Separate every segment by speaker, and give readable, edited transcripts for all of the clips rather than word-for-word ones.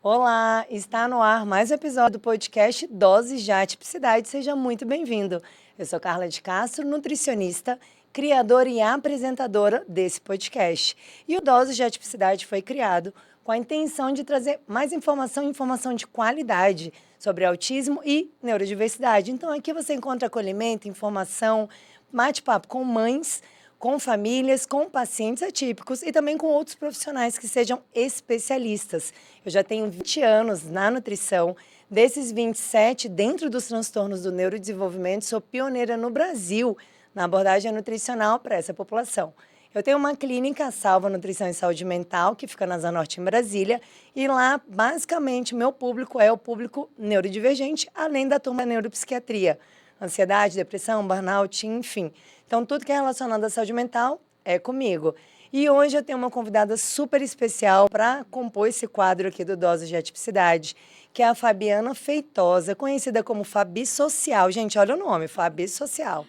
Speaker 1: Olá, está no ar mais um episódio do podcast Doses de Atipicidade. Seja muito bem-vindo. Eu sou Carla de Castro, nutricionista, criadora e apresentadora desse podcast. E o Doses de Atipicidade foi criado com a intenção de trazer mais informação de qualidade sobre autismo e neurodiversidade. Então aqui você encontra acolhimento, informação, bate-papo com mães, com famílias, com pacientes atípicos e também com outros profissionais que sejam especialistas. Eu já tenho 20 anos na nutrição, desses 27 dentro dos transtornos do neurodesenvolvimento, sou pioneira no Brasil na abordagem nutricional para essa população. Eu tenho uma clínica, Salva Nutrição e Saúde Mental, que fica na Zona Norte, em Brasília, e lá, basicamente, meu público é o público neurodivergente, além da turma da neuropsiquiatria. Ansiedade, depressão, burnout, enfim. Então, tudo que é relacionado à saúde mental é comigo. E hoje eu tenho uma convidada super especial para compor esse quadro aqui do Doses de Atipicidade, que é a Fabiana Feitosa, conhecida como Fabi Social. Gente, olha o nome, Fabi Social.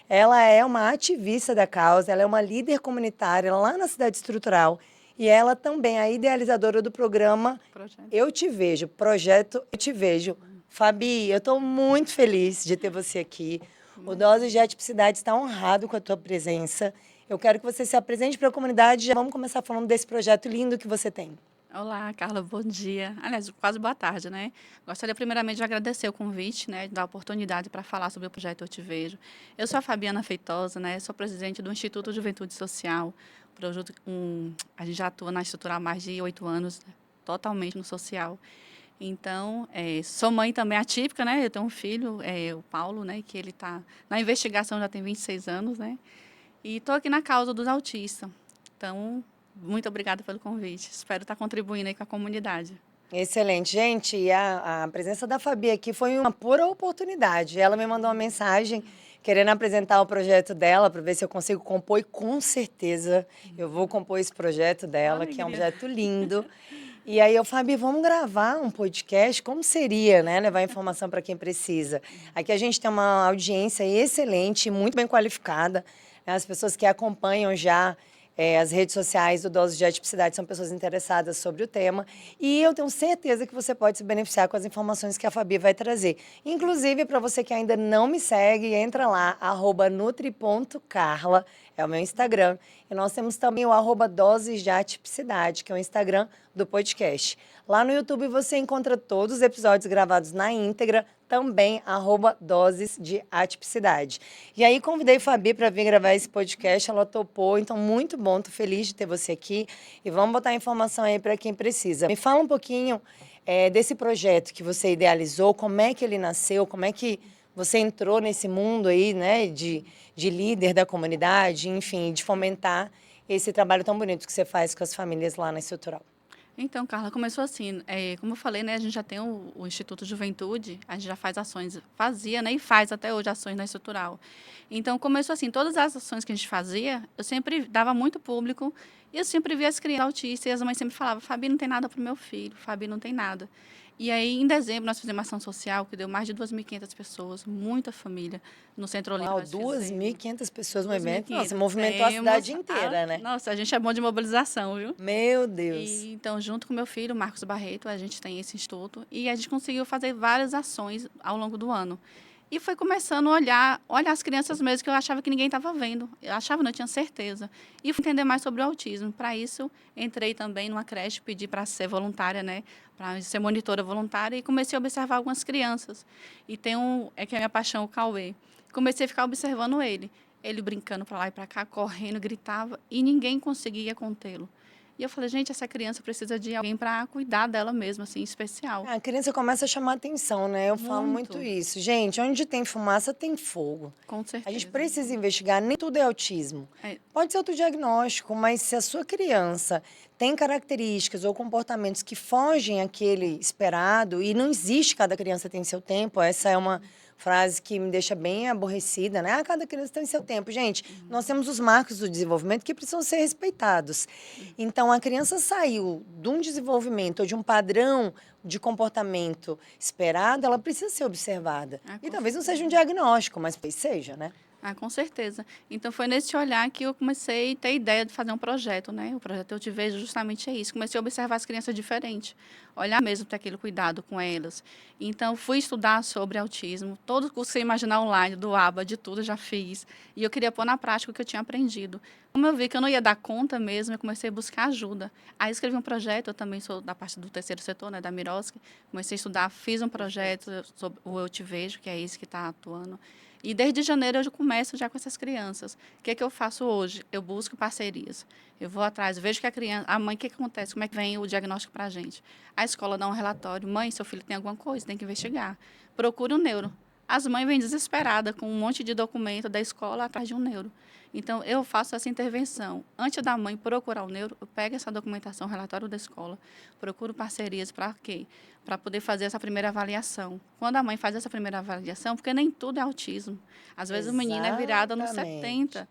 Speaker 1: Ela é uma ativista da causa, ela é uma líder comunitária lá na Cidade Estrutural e ela também é a idealizadora do programa Eu Te Vejo, Projeto Eu Te Vejo. Fabi, eu estou muito feliz de ter você aqui. O Doses de Atipicidade está honrado com a tua presença. Eu quero que você se apresente para a comunidade. Já vamos começar falando desse projeto lindo que você tem.
Speaker 2: Olá, Carla, bom dia. Aliás, quase boa tarde, né? Gostaria primeiramente de agradecer o convite, né, de dar a oportunidade para falar sobre o projeto Eu Te Vejo. Eu sou a Fabiana Feitosa, né, sou presidente do Instituto Juventude Social. A gente já atua na estrutura há mais de 8 anos, né, totalmente no social. Então, sou mãe também atípica, né? Eu tenho um filho, o Paulo, né, que ele está na investigação, já tem 26 anos, né? E estou aqui na causa dos autistas. Então, muito obrigada pelo convite. Espero estar contribuindo aí com a comunidade.
Speaker 1: Excelente. Gente, e a presença da Fabi aqui foi uma pura oportunidade. Ela me mandou uma mensagem querendo apresentar o projeto dela para ver se eu consigo compor, e com certeza eu vou compor esse projeto dela, que é um projeto lindo. E aí eu, Fabi, vamos gravar um podcast? Como seria, né? Levar informação para quem precisa. Aqui a gente tem uma audiência excelente, muito bem qualificada. As pessoas que acompanham já as redes sociais do Doses de Atipicidade são pessoas interessadas sobre o tema. E eu tenho certeza que você pode se beneficiar com as informações que a Fabi vai trazer. Inclusive, para você que ainda não me segue, entra lá, @nutri.carla, é o meu Instagram. E nós temos também o @doses de atipicidade, que é o Instagram do podcast. Lá no YouTube você encontra todos os episódios gravados na íntegra, também @doses de atipicidade. E aí convidei Fabi para vir gravar esse podcast, ela topou, então muito bom, tô feliz de ter você aqui e vamos botar informação aí para quem precisa. Me fala um pouquinho desse projeto que você idealizou, como é que ele nasceu, como é que você entrou nesse mundo aí, né, de líder da comunidade, enfim, de fomentar esse trabalho tão bonito que você faz com as famílias lá na Estrutural.
Speaker 2: Então, Carla, começou assim, como eu falei, né, a gente já tem o Instituto Juventude, a gente já faz ações, fazia, né, e faz até hoje ações na estrutural. Então, começou assim, todas as ações que a gente fazia, eu sempre dava muito público, e eu sempre via as crianças autistas, e as mães sempre falavam, Fabi, não tem nada para o meu filho, Fabi, não tem nada. E aí, em dezembro, nós fizemos uma ação social que deu mais de 2.500 pessoas, muita família, no Centro Olímpico.
Speaker 1: Uau,
Speaker 2: Nós
Speaker 1: 2.500 pessoas no evento?
Speaker 2: 2.500.
Speaker 1: Nossa, movimentou a cidade inteira, né?
Speaker 2: Nossa, a gente é bom de mobilização, viu?
Speaker 1: Meu Deus.
Speaker 2: E, então, junto com meu filho, Marcos Barreto, a gente tem esse instituto e a gente conseguiu fazer várias ações ao longo do ano. E foi começando a olhar as crianças mesmo, que eu achava que ninguém estava vendo. Eu achava, não, eu tinha certeza. E fui entender mais sobre o autismo. Para isso, entrei também numa creche, pedi para ser voluntária, né? Para ser monitora voluntária e comecei a observar algumas crianças. E tem que é a minha paixão, o Cauê. Comecei a ficar observando ele. Ele brincando para lá e para cá, correndo, gritava e ninguém conseguia contê-lo. E eu falei, gente, essa criança precisa de alguém para cuidar dela mesmo, assim, especial.
Speaker 1: A criança começa a chamar atenção, né? Eu falo muito isso. Gente, onde tem fumaça, tem fogo.
Speaker 2: Com certeza.
Speaker 1: A gente precisa investigar, nem tudo é autismo.
Speaker 2: É.
Speaker 1: Pode ser outro diagnóstico, mas se a sua criança tem características ou comportamentos que fogem àquele esperado, e não existe, cada criança tem seu tempo, essa é uma frase que me deixa bem aborrecida, né? Cada criança tem seu tempo. Gente, nós temos os marcos do desenvolvimento que precisam ser respeitados. Então, a criança saiu de um desenvolvimento ou de um padrão de comportamento esperado, ela precisa ser observada. E talvez não seja um diagnóstico, mas seja, né?
Speaker 2: Ah, com certeza. Então foi nesse olhar que eu comecei a ter ideia de fazer um projeto, né? O projeto Eu Te Vejo justamente é isso. Comecei a observar as crianças diferentes, olhar mesmo para aquele cuidado com elas. Então fui estudar sobre autismo, todo o curso que você imaginar online, do ABA, de tudo eu já fiz. E eu queria pôr na prática o que eu tinha aprendido. Como eu vi que eu não ia dar conta mesmo, eu comecei a buscar ajuda. Aí escrevi um projeto, eu também sou da parte do terceiro setor, né, da Miroski. Comecei a estudar, fiz um projeto sobre o Eu Te Vejo, que é esse que está atuando. E desde janeiro eu já começo já com essas crianças. O que é que eu faço hoje? Eu busco parcerias. Eu vou atrás, vejo que a criança, a mãe, o que acontece? Como é que vem o diagnóstico para a gente? A escola dá um relatório, mãe, seu filho tem alguma coisa, tem que investigar. Procura um neuro. As mães vêm desesperadas com um monte de documento da escola atrás de um neuro. Então, eu faço essa intervenção. Antes da mãe procurar o neuro, eu pego essa documentação, relatório da escola, procuro parcerias para quê? Para poder fazer essa primeira avaliação. Quando a mãe faz essa primeira avaliação, porque nem tudo é autismo. Às vezes o menino é virado nos
Speaker 1: Exatamente.
Speaker 2: 70.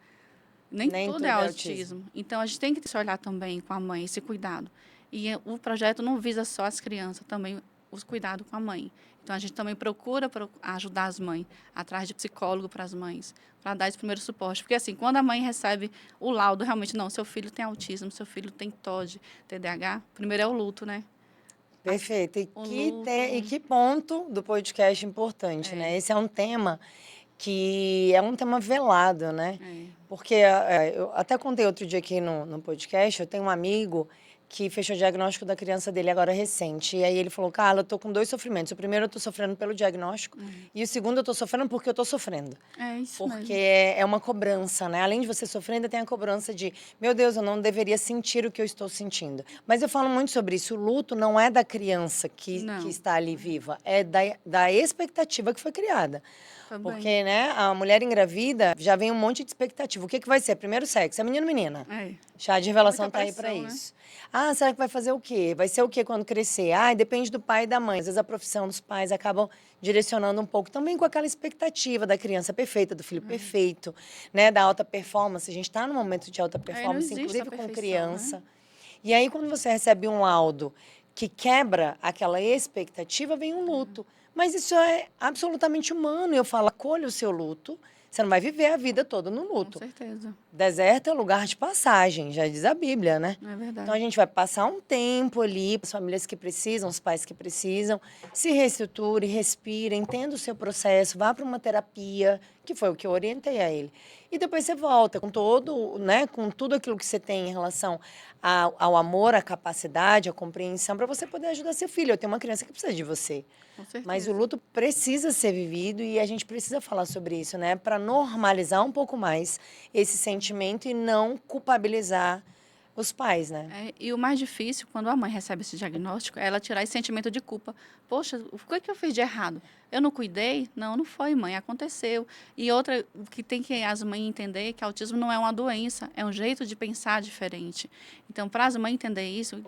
Speaker 2: Nem
Speaker 1: Nem
Speaker 2: tudo
Speaker 1: tudo
Speaker 2: é
Speaker 1: é
Speaker 2: autismo. Então, a gente tem que se olhar também com a mãe, esse cuidado. E o projeto não visa só as crianças, também os cuidados com a mãe. Então, a gente também procura ajudar as mães, atrás de psicólogo para as mães, para dar esse primeiro suporte. Porque, assim, quando a mãe recebe o laudo, realmente, não, seu filho tem autismo, seu filho tem TOD, TDAH, primeiro é o luto, né?
Speaker 1: Perfeito.
Speaker 2: O luto.
Speaker 1: E que ponto do podcast importante, né?
Speaker 2: É,
Speaker 1: Esse é um tema que é um tema velado, né?
Speaker 2: é.
Speaker 1: Porque eu até contei outro dia aqui no podcast, eu tenho um amigo que fechou o diagnóstico da criança dele agora recente. E aí ele falou, Carla, eu tô com dois sofrimentos. O primeiro eu tô sofrendo pelo diagnóstico e o segundo eu tô sofrendo porque eu tô sofrendo.
Speaker 2: É isso
Speaker 1: Porque
Speaker 2: mesmo.
Speaker 1: é uma cobrança, né? Além de você sofrer, ainda tem a cobrança de, meu Deus, eu não deveria sentir o que eu estou sentindo. Mas eu falo muito sobre isso. O luto não é da criança que
Speaker 2: Não,
Speaker 1: está ali viva, é da expectativa que foi criada.
Speaker 2: também.
Speaker 1: Porque, né, a mulher engravida já vem um monte de expectativa. O que vai ser? Primeiro sexo, é menino ou menina?
Speaker 2: É.
Speaker 1: Chá de revelação
Speaker 2: Muita
Speaker 1: tá aí para
Speaker 2: pressão, né?
Speaker 1: isso. Ah, será que vai fazer o quê? Vai ser o quê quando crescer? Ah, depende do pai e da mãe. Às vezes a profissão dos pais acabam direcionando um pouco também com aquela expectativa da criança perfeita, do filho perfeito, né, da alta performance. A gente está no momento de alta
Speaker 2: Aí não
Speaker 1: performance,
Speaker 2: existe a
Speaker 1: inclusive com
Speaker 2: perfeição, né?
Speaker 1: criança. E aí quando você recebe um laudo que quebra aquela expectativa, vem um luto. Mas isso é absolutamente humano. Eu falo, acolha o seu luto. Você não vai viver a vida toda no
Speaker 2: Com
Speaker 1: luto.
Speaker 2: certeza.
Speaker 1: Deserto é lugar de passagem, já diz a Bíblia, né?
Speaker 2: É
Speaker 1: Então a
Speaker 2: verdade.
Speaker 1: gente vai passar um tempo ali, as famílias que precisam, os pais que precisam, se reestruture, respire, entenda o seu processo, vá para uma terapia, que foi o que eu orientei a ele. E depois você volta com todo, né, com tudo aquilo que você tem em relação ao amor, à capacidade, à compreensão, para você poder ajudar seu filho. Eu tenho uma criança que precisa de você.
Speaker 2: Com
Speaker 1: Mas o
Speaker 2: certeza.
Speaker 1: luto precisa ser vivido e a gente precisa falar sobre isso, né? Para normalizar um pouco mais esse sentimento e não culpabilizar os pais, né?
Speaker 2: É, e o mais difícil, quando a mãe recebe esse diagnóstico, é ela tirar esse sentimento de culpa. Poxa, o que eu fiz de errado? Eu não cuidei? Não, não foi, mãe, aconteceu. E outra, o que tem que as mães entender é que autismo não é uma doença, é um jeito de pensar diferente. Então, para as mães entender isso,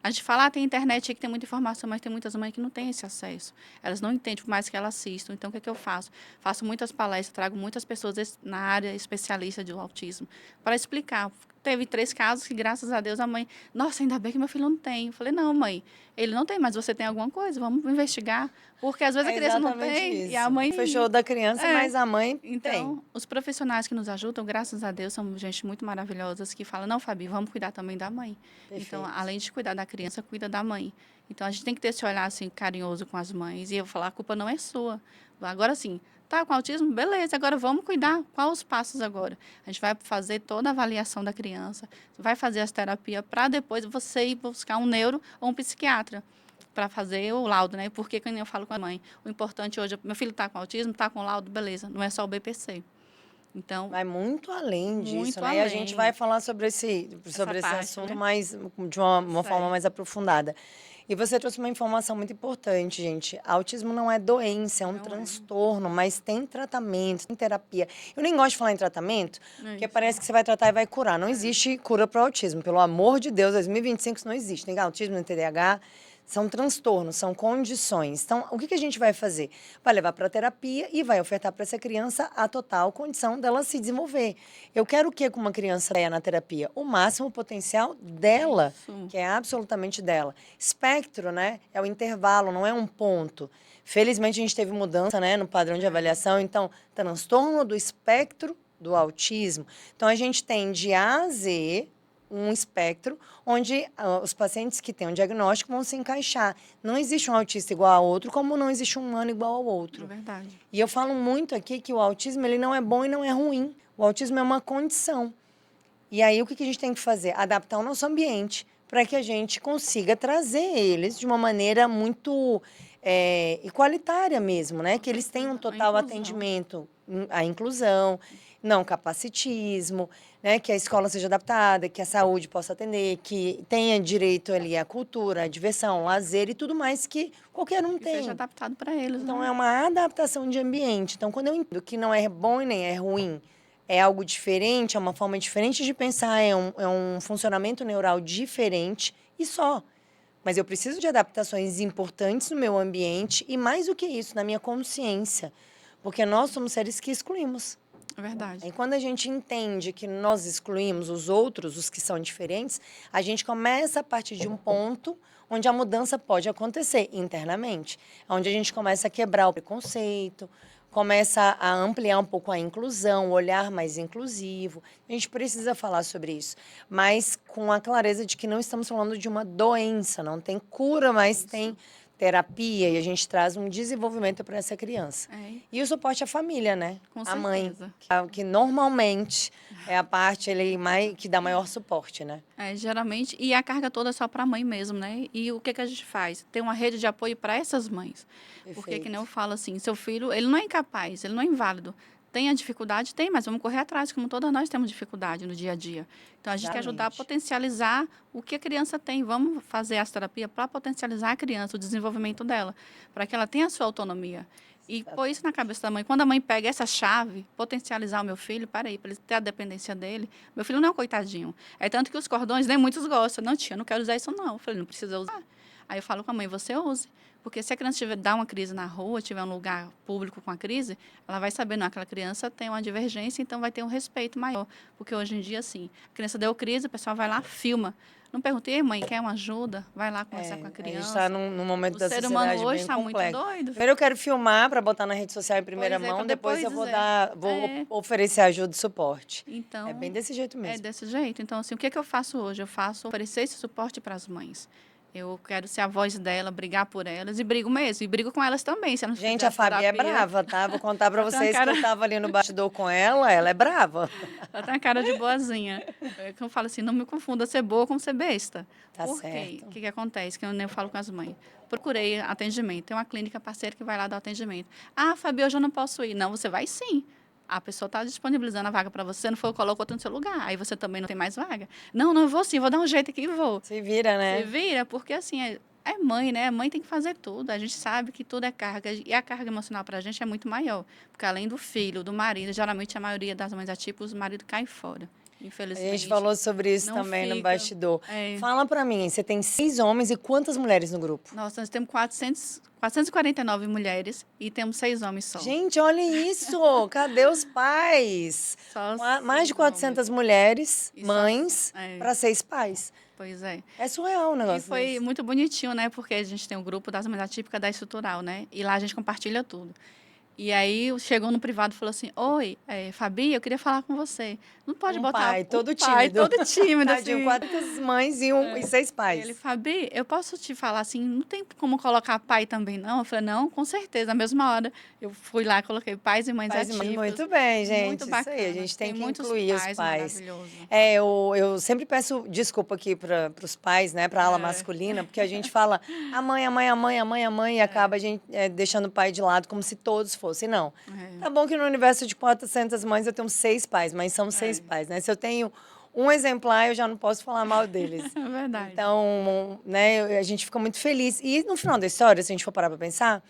Speaker 2: a gente fala, tem internet aí que tem muita informação, mas tem muitas mães que não têm esse acesso. Elas não entendem, por mais que elas assistam. Então, o que é que eu faço? Faço muitas palestras, trago muitas pessoas na área especialista do autismo para explicar. Teve 3 casos que, graças a Deus, a mãe... Nossa, ainda bem que meu filho não tem. Eu falei, não, mãe, ele não tem, mas você tem alguma coisa, vamos investigar. Porque, às vezes, a
Speaker 1: É
Speaker 2: criança não
Speaker 1: exatamente
Speaker 2: tem e
Speaker 1: isso.
Speaker 2: a mãe...
Speaker 1: Fechou da criança,
Speaker 2: É.
Speaker 1: mas a mãe tem.
Speaker 2: Então, os profissionais que nos ajudam, graças a Deus, são gente muito maravilhosas que falam, não, Fabi, vamos cuidar também da mãe. Então,
Speaker 1: Perfeito.
Speaker 2: além de cuidar da criança, cuida da mãe. Então, a gente tem que ter esse olhar, assim, carinhoso com as mães. E eu falar, a culpa não é sua. Agora, sim, tá com autismo? Beleza, agora vamos cuidar. Quais os passos agora? A gente vai fazer toda a avaliação da criança, vai fazer as terapias para depois você ir buscar um neuro ou um psiquiatra para fazer o laudo, né? Porque, quando eu falo com a mãe, o importante hoje, meu filho está com autismo, está com laudo, beleza, não é só o BPC. Então,
Speaker 1: Vai muito além disso,
Speaker 2: muito
Speaker 1: né? E a gente vai
Speaker 2: além
Speaker 1: falar sobre esse
Speaker 2: parte,
Speaker 1: assunto
Speaker 2: né?
Speaker 1: mais de uma forma
Speaker 2: Certo.
Speaker 1: mais aprofundada. E você trouxe uma informação muito importante, gente. Autismo não é doença, é um
Speaker 2: Não é.
Speaker 1: transtorno, mas tem tratamento, tem terapia. Eu nem gosto de falar em tratamento,
Speaker 2: É
Speaker 1: porque
Speaker 2: isso.
Speaker 1: parece que você vai tratar e vai curar. Não existe cura para o autismo. Pelo amor de Deus, 2025 isso não existe. Nem autismo, nem TDAH. São transtornos, são condições. Então, o que a gente vai fazer? Vai levar para a terapia e vai ofertar para essa criança a total condição dela se desenvolver. Eu quero o que com uma criança na terapia? O máximo potencial dela,
Speaker 2: Isso.
Speaker 1: que é absolutamente dela. Espectro, né? É o intervalo, não é um ponto. Felizmente, a gente teve mudança, né, no padrão de avaliação. Então, transtorno do espectro do autismo. Então, a gente tem de A a Z um espectro onde os pacientes que têm um diagnóstico vão se encaixar. Não existe um autista igual ao outro, como não existe um humano igual ao
Speaker 2: É
Speaker 1: outro.
Speaker 2: verdade.
Speaker 1: E eu falo muito aqui que o autismo ele não é bom e não é ruim. O autismo é uma condição. E aí, o que a gente tem que fazer? Adaptar o nosso ambiente para que a gente consiga trazer eles de uma maneira muito igualitária mesmo, né? Que eles tenham um total atendimento, a inclusão, não capacitismo, né? Que a escola seja adaptada, que a saúde possa atender, que tenha direito ali à cultura, à diversão, ao lazer e tudo mais que qualquer um
Speaker 2: Que
Speaker 1: tem.
Speaker 2: seja adaptado para eles,
Speaker 1: Então,
Speaker 2: né?
Speaker 1: é uma adaptação de ambiente. Então, quando eu entendo que não é bom e nem é ruim, é algo diferente, é uma forma diferente de pensar, é um funcionamento neural diferente e só. Mas eu preciso de adaptações importantes no meu ambiente e, mais do que isso, na minha consciência. Porque nós somos seres que excluímos.
Speaker 2: É verdade.
Speaker 1: E quando a gente entende que nós excluímos os outros, os que são diferentes, a gente começa a partir de um ponto onde a mudança pode acontecer internamente. Onde a gente começa a quebrar o preconceito, começa a ampliar um pouco a inclusão, o olhar mais inclusivo. A gente precisa falar sobre isso, mas com a clareza de que não estamos falando de uma doença, não tem cura, mas tem terapia e a gente traz um desenvolvimento para essa criança.
Speaker 2: É,
Speaker 1: E o suporte à família, né?
Speaker 2: com
Speaker 1: A mãe,
Speaker 2: certeza.
Speaker 1: que normalmente é a parte que dá maior suporte, né?
Speaker 2: Geralmente, e a carga toda é só para a mãe mesmo, né? E o que que a gente faz? Tem uma rede de apoio para essas mães. Porque, que nem eu falo assim, seu filho, ele não é incapaz, ele não é inválido. Tem a dificuldade? Tem, mas vamos correr atrás, como todas nós temos dificuldade no dia a dia. Então, a gente quer ajudar a
Speaker 1: Exatamente.
Speaker 2: potencializar o que a criança tem. Vamos fazer essa terapia para potencializar a criança, o desenvolvimento dela, para que ela tenha a sua autonomia. E pôr isso na cabeça da mãe. Quando a mãe pega essa chave, potencializar o meu filho, para ele ter a dependência dele. Meu filho não é um coitadinho. É tanto que os cordões, nem muitos gostam. Não, tia, eu não quero usar isso não. Eu falei, não precisa usar. Aí eu falo com a mãe, você use. Porque se a criança dar uma crise na rua, tiver um lugar público com a crise, ela vai saber, não, aquela criança tem uma divergência, então vai ter um respeito maior. Porque hoje em dia, assim, a criança deu crise, o pessoal vai lá, filma. Não perguntei, mãe, quer uma ajuda? Vai lá conversar com a
Speaker 1: A gente
Speaker 2: criança.
Speaker 1: está num momento
Speaker 2: O
Speaker 1: da
Speaker 2: ser
Speaker 1: sociedade
Speaker 2: humano hoje
Speaker 1: bem
Speaker 2: está muito
Speaker 1: complexo.
Speaker 2: doido.
Speaker 1: Primeiro eu quero filmar para botar na rede social em primeira
Speaker 2: Pois é,
Speaker 1: mão,
Speaker 2: pra
Speaker 1: depois eu
Speaker 2: depois
Speaker 1: vou
Speaker 2: dizer.
Speaker 1: vou
Speaker 2: É.
Speaker 1: oferecer ajuda e suporte.
Speaker 2: Então,
Speaker 1: É bem desse jeito
Speaker 2: é
Speaker 1: mesmo.
Speaker 2: desse jeito. Então, assim, o que é que eu faço hoje? Eu faço oferecer esse suporte para as mães. Eu quero ser a voz dela, brigar por elas e brigo mesmo. E brigo com elas também. Se elas não
Speaker 1: Gente, a
Speaker 2: fizer
Speaker 1: Fábia é
Speaker 2: terapia,
Speaker 1: brava, tá? Vou contar para
Speaker 2: ela tem uma
Speaker 1: vocês que eu
Speaker 2: cara-
Speaker 1: estava ali no bastidor com ela é brava.
Speaker 2: ela tem a cara de boazinha. É que eu falo assim, não me confunda ser boa com ser besta.
Speaker 1: Tá
Speaker 2: Por quê?
Speaker 1: certo.
Speaker 2: O que acontece? Que eu falo com as mães. Procurei atendimento. Tem uma clínica parceira que vai lá dar atendimento. Ah, Fabi, hoje eu não posso ir. Não, você vai sim. A pessoa está disponibilizando a vaga para você, não foi, coloca outra no seu lugar. Aí você também não tem mais vaga. Não, não, eu vou sim, vou dar um jeito aqui e vou.
Speaker 1: Se vira, né?
Speaker 2: Se vira, porque assim, é mãe, né? A mãe tem que fazer tudo. A gente sabe que tudo é carga. E a carga emocional para a gente é muito maior. Porque além do filho, do marido, geralmente a maioria das mães atípicas, o marido cai fora.
Speaker 1: A
Speaker 2: Infelizmente.
Speaker 1: gente falou sobre isso
Speaker 2: não
Speaker 1: também no
Speaker 2: fica.
Speaker 1: bastidor.
Speaker 2: É.
Speaker 1: Fala para mim, você tem 6 homens e quantas mulheres no grupo?
Speaker 2: Nós temos 449 mulheres e temos 6 homens só.
Speaker 1: Gente, olha isso! Cadê os pais?
Speaker 2: Só
Speaker 1: Mais de
Speaker 2: 6
Speaker 1: 400
Speaker 2: homens.
Speaker 1: mulheres,
Speaker 2: E só-
Speaker 1: mães,
Speaker 2: é.
Speaker 1: para 6 pais.
Speaker 2: Pois é.
Speaker 1: É surreal o
Speaker 2: E
Speaker 1: negócio
Speaker 2: foi
Speaker 1: desse.
Speaker 2: muito bonitinho, né? Porque a gente tem o grupo das mães atípicas da estrutural, né? E lá a gente compartilha tudo. E aí chegou no privado e falou assim: Oi, Fabi, eu queria falar com você. Não pode
Speaker 1: Um
Speaker 2: botar
Speaker 1: pai todo
Speaker 2: pai
Speaker 1: tímido.
Speaker 2: todo tímido,
Speaker 1: Tadinho,
Speaker 2: assim.
Speaker 1: 400 mães e 6
Speaker 2: E
Speaker 1: pais.
Speaker 2: ele, Fabi, eu posso te falar assim, não tem como colocar pai também, não? Eu falei, não, com certeza. Na mesma hora, eu fui lá, coloquei pais e mães
Speaker 1: Pais e mães,
Speaker 2: ativas.
Speaker 1: muito bem, gente.
Speaker 2: Muito
Speaker 1: Isso
Speaker 2: bacana.
Speaker 1: aí, a gente tem que
Speaker 2: muitos
Speaker 1: incluir os
Speaker 2: pais
Speaker 1: pais.
Speaker 2: maravilhosos.
Speaker 1: Eu sempre peço desculpa aqui para os pais, né, para a ala masculina, porque a gente fala a mãe, a mãe, a mãe, a mãe, a mãe, e acaba a gente deixando o pai de lado como se todos fossem. Não. Tá bom que no universo de 400 mães eu tenho 6 pais, mas são 6 pais, né? Se eu tenho um exemplar, eu já não posso falar mal deles.
Speaker 2: É verdade.
Speaker 1: Então, né, a gente fica muito feliz. E no final da história, se a gente for parar para pensar,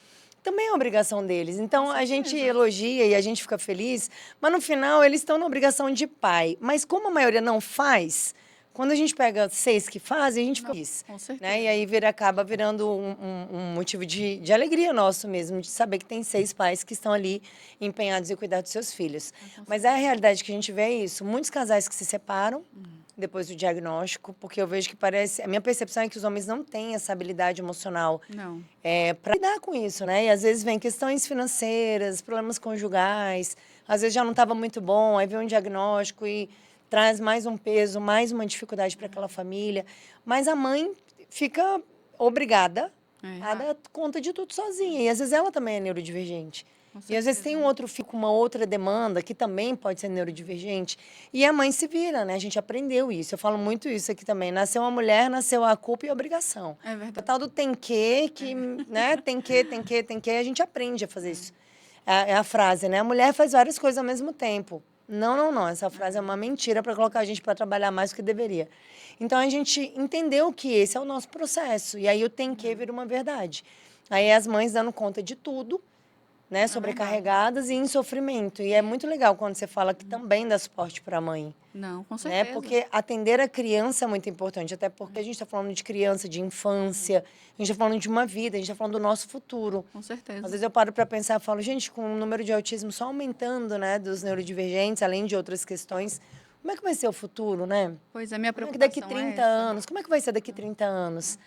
Speaker 1: também é obrigação deles. Então, a gente elogia e a gente fica feliz, mas no final eles estão na obrigação de pai. Mas como a maioria não faz, quando a gente pega 6 que fazem, a gente fica feliz.
Speaker 2: Com certeza.
Speaker 1: Né? E aí acaba virando um motivo de alegria nosso mesmo, de saber que tem 6 pais que estão ali empenhados em cuidar dos seus filhos. Mas a realidade que a gente vê é isso. Muitos casais que se separam depois do diagnóstico, porque eu vejo que parece... A minha percepção é que os homens não têm essa habilidade emocional
Speaker 2: Não.
Speaker 1: para lidar com isso, né? E às vezes vem questões financeiras, problemas conjugais, às vezes já não estava muito bom, aí vem um diagnóstico e traz mais um peso, mais uma dificuldade para aquela família. Mas a mãe fica obrigada a dar conta de tudo sozinha. E às vezes ela também é neurodivergente. E às vezes tem um outro filho com uma outra demanda que também pode ser neurodivergente. E a mãe se vira, né? A gente aprendeu isso. Eu falo muito isso aqui também. Nasceu uma mulher, nasceu a culpa e a obrigação.
Speaker 2: É verdade.
Speaker 1: O tal do tem que, né? Tem que, a gente aprende a fazer isso. É a frase, né? A mulher faz várias coisas ao mesmo tempo. Não. Essa frase é uma mentira para colocar a gente para trabalhar mais do que deveria. Então, a gente entendeu que esse é o nosso processo. E aí o tem que vira uma verdade. Aí as mães dando conta de tudo, né, sobrecarregadas e em sofrimento. E é muito legal quando você fala que também dá suporte para a mãe.
Speaker 2: Não, com
Speaker 1: Né?
Speaker 2: certeza.
Speaker 1: Porque atender a criança é muito importante, até porque a gente está falando de criança, de infância, a gente está falando de uma vida, a gente está falando do nosso futuro.
Speaker 2: Com certeza.
Speaker 1: Às vezes eu paro para pensar e falo, gente, com o número de autismo só aumentando, né, dos neurodivergentes, além de outras questões, como é que vai ser o futuro, né?
Speaker 2: Pois é, minha
Speaker 1: Como é que
Speaker 2: preocupação
Speaker 1: daqui 30
Speaker 2: é essa.
Speaker 1: anos? Como é que vai ser daqui 30 anos?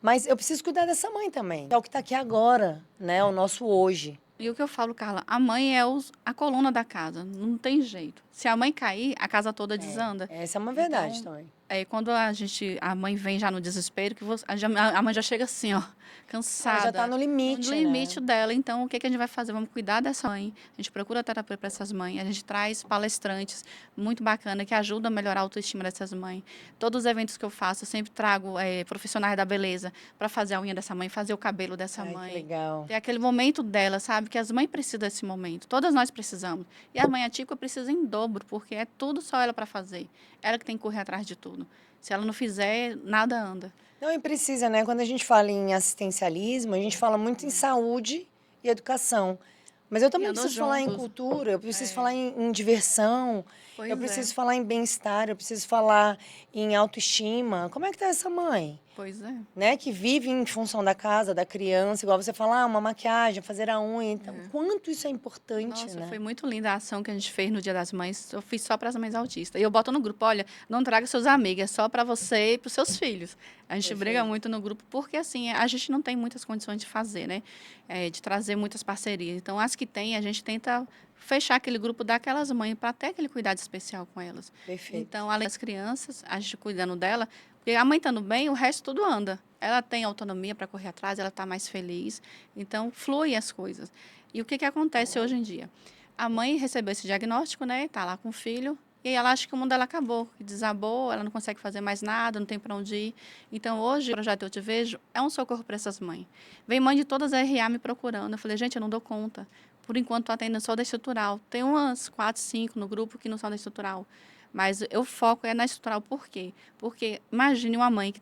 Speaker 1: Mas eu preciso cuidar dessa mãe também. É o que está aqui agora, né? O nosso hoje.
Speaker 2: E o que eu falo, Carla, a mãe é a coluna da casa, não tem jeito. Se a mãe cair, a casa toda desanda.
Speaker 1: Essa é uma verdade
Speaker 2: Então,
Speaker 1: também.
Speaker 2: Quando a mãe vem já no desespero, que a mãe já chega assim, ó, cansada.
Speaker 1: Ela já está no limite,
Speaker 2: No limite dela. Então, o que a gente vai fazer? Vamos cuidar dessa mãe. A gente procura terapia para essas mães. A gente traz palestrantes muito bacana que ajudam a melhorar a autoestima dessas mães. Todos os eventos que eu faço, eu sempre trago profissionais da beleza para fazer a unha dessa mãe, fazer o cabelo dessa
Speaker 1: Ai,
Speaker 2: mãe.
Speaker 1: que legal.
Speaker 2: Ter aquele momento dela, sabe? Que as mães precisam desse momento. Todas nós precisamos. E a mãe atípica precisa em dobro, porque é tudo só ela para fazer. Ela que tem que correr atrás de tudo. Se ela não fizer, nada anda.
Speaker 1: Não, e precisa, né? Quando a gente fala em assistencialismo, a gente fala muito em saúde e educação. Mas eu também
Speaker 2: andam
Speaker 1: preciso falar em
Speaker 2: juntos.
Speaker 1: cultura, eu preciso falar em diversão,
Speaker 2: Pois
Speaker 1: eu
Speaker 2: é.
Speaker 1: preciso falar em bem-estar, eu preciso falar em autoestima. Como é que tá essa mãe?
Speaker 2: Pois é.
Speaker 1: Né? Que vive em função da casa, da criança, igual você fala, uma maquiagem, fazer a unha. Então, quanto isso é importante,
Speaker 2: Nossa,
Speaker 1: né?
Speaker 2: foi muito linda a ação que a gente fez no Dia das Mães. Eu fiz só para as mães autistas. E eu boto no grupo, olha, não traga seus amigos, é só para você e para os seus filhos. A gente briga muito no grupo, porque assim, a gente não tem muitas condições de fazer, né? De trazer muitas parcerias. Então, as que tem, a gente tenta fechar aquele grupo daquelas mães para ter aquele cuidado especial com elas.
Speaker 1: Perfeito.
Speaker 2: Então, além das crianças, a gente cuidando dela, porque a mãe estando bem, o resto tudo anda. Ela tem autonomia para correr atrás, ela está mais feliz. Então, flui as coisas. E o que acontece hoje em dia? A mãe recebeu esse diagnóstico, né? Está lá com o filho. E ela acha que o mundo dela acabou, que desabou, ela não consegue fazer mais nada, não tem para onde ir. Então, hoje, o projeto Eu Te Vejo é um socorro para essas mães. Vem mãe de todas as RA me procurando. Eu falei, gente, eu não dou conta. Por enquanto, estou atendendo só da estrutural. Tem umas 4, 5 no grupo que não são da estrutural. Mas eu foco na estrutural. Por quê? Porque imagine uma mãe que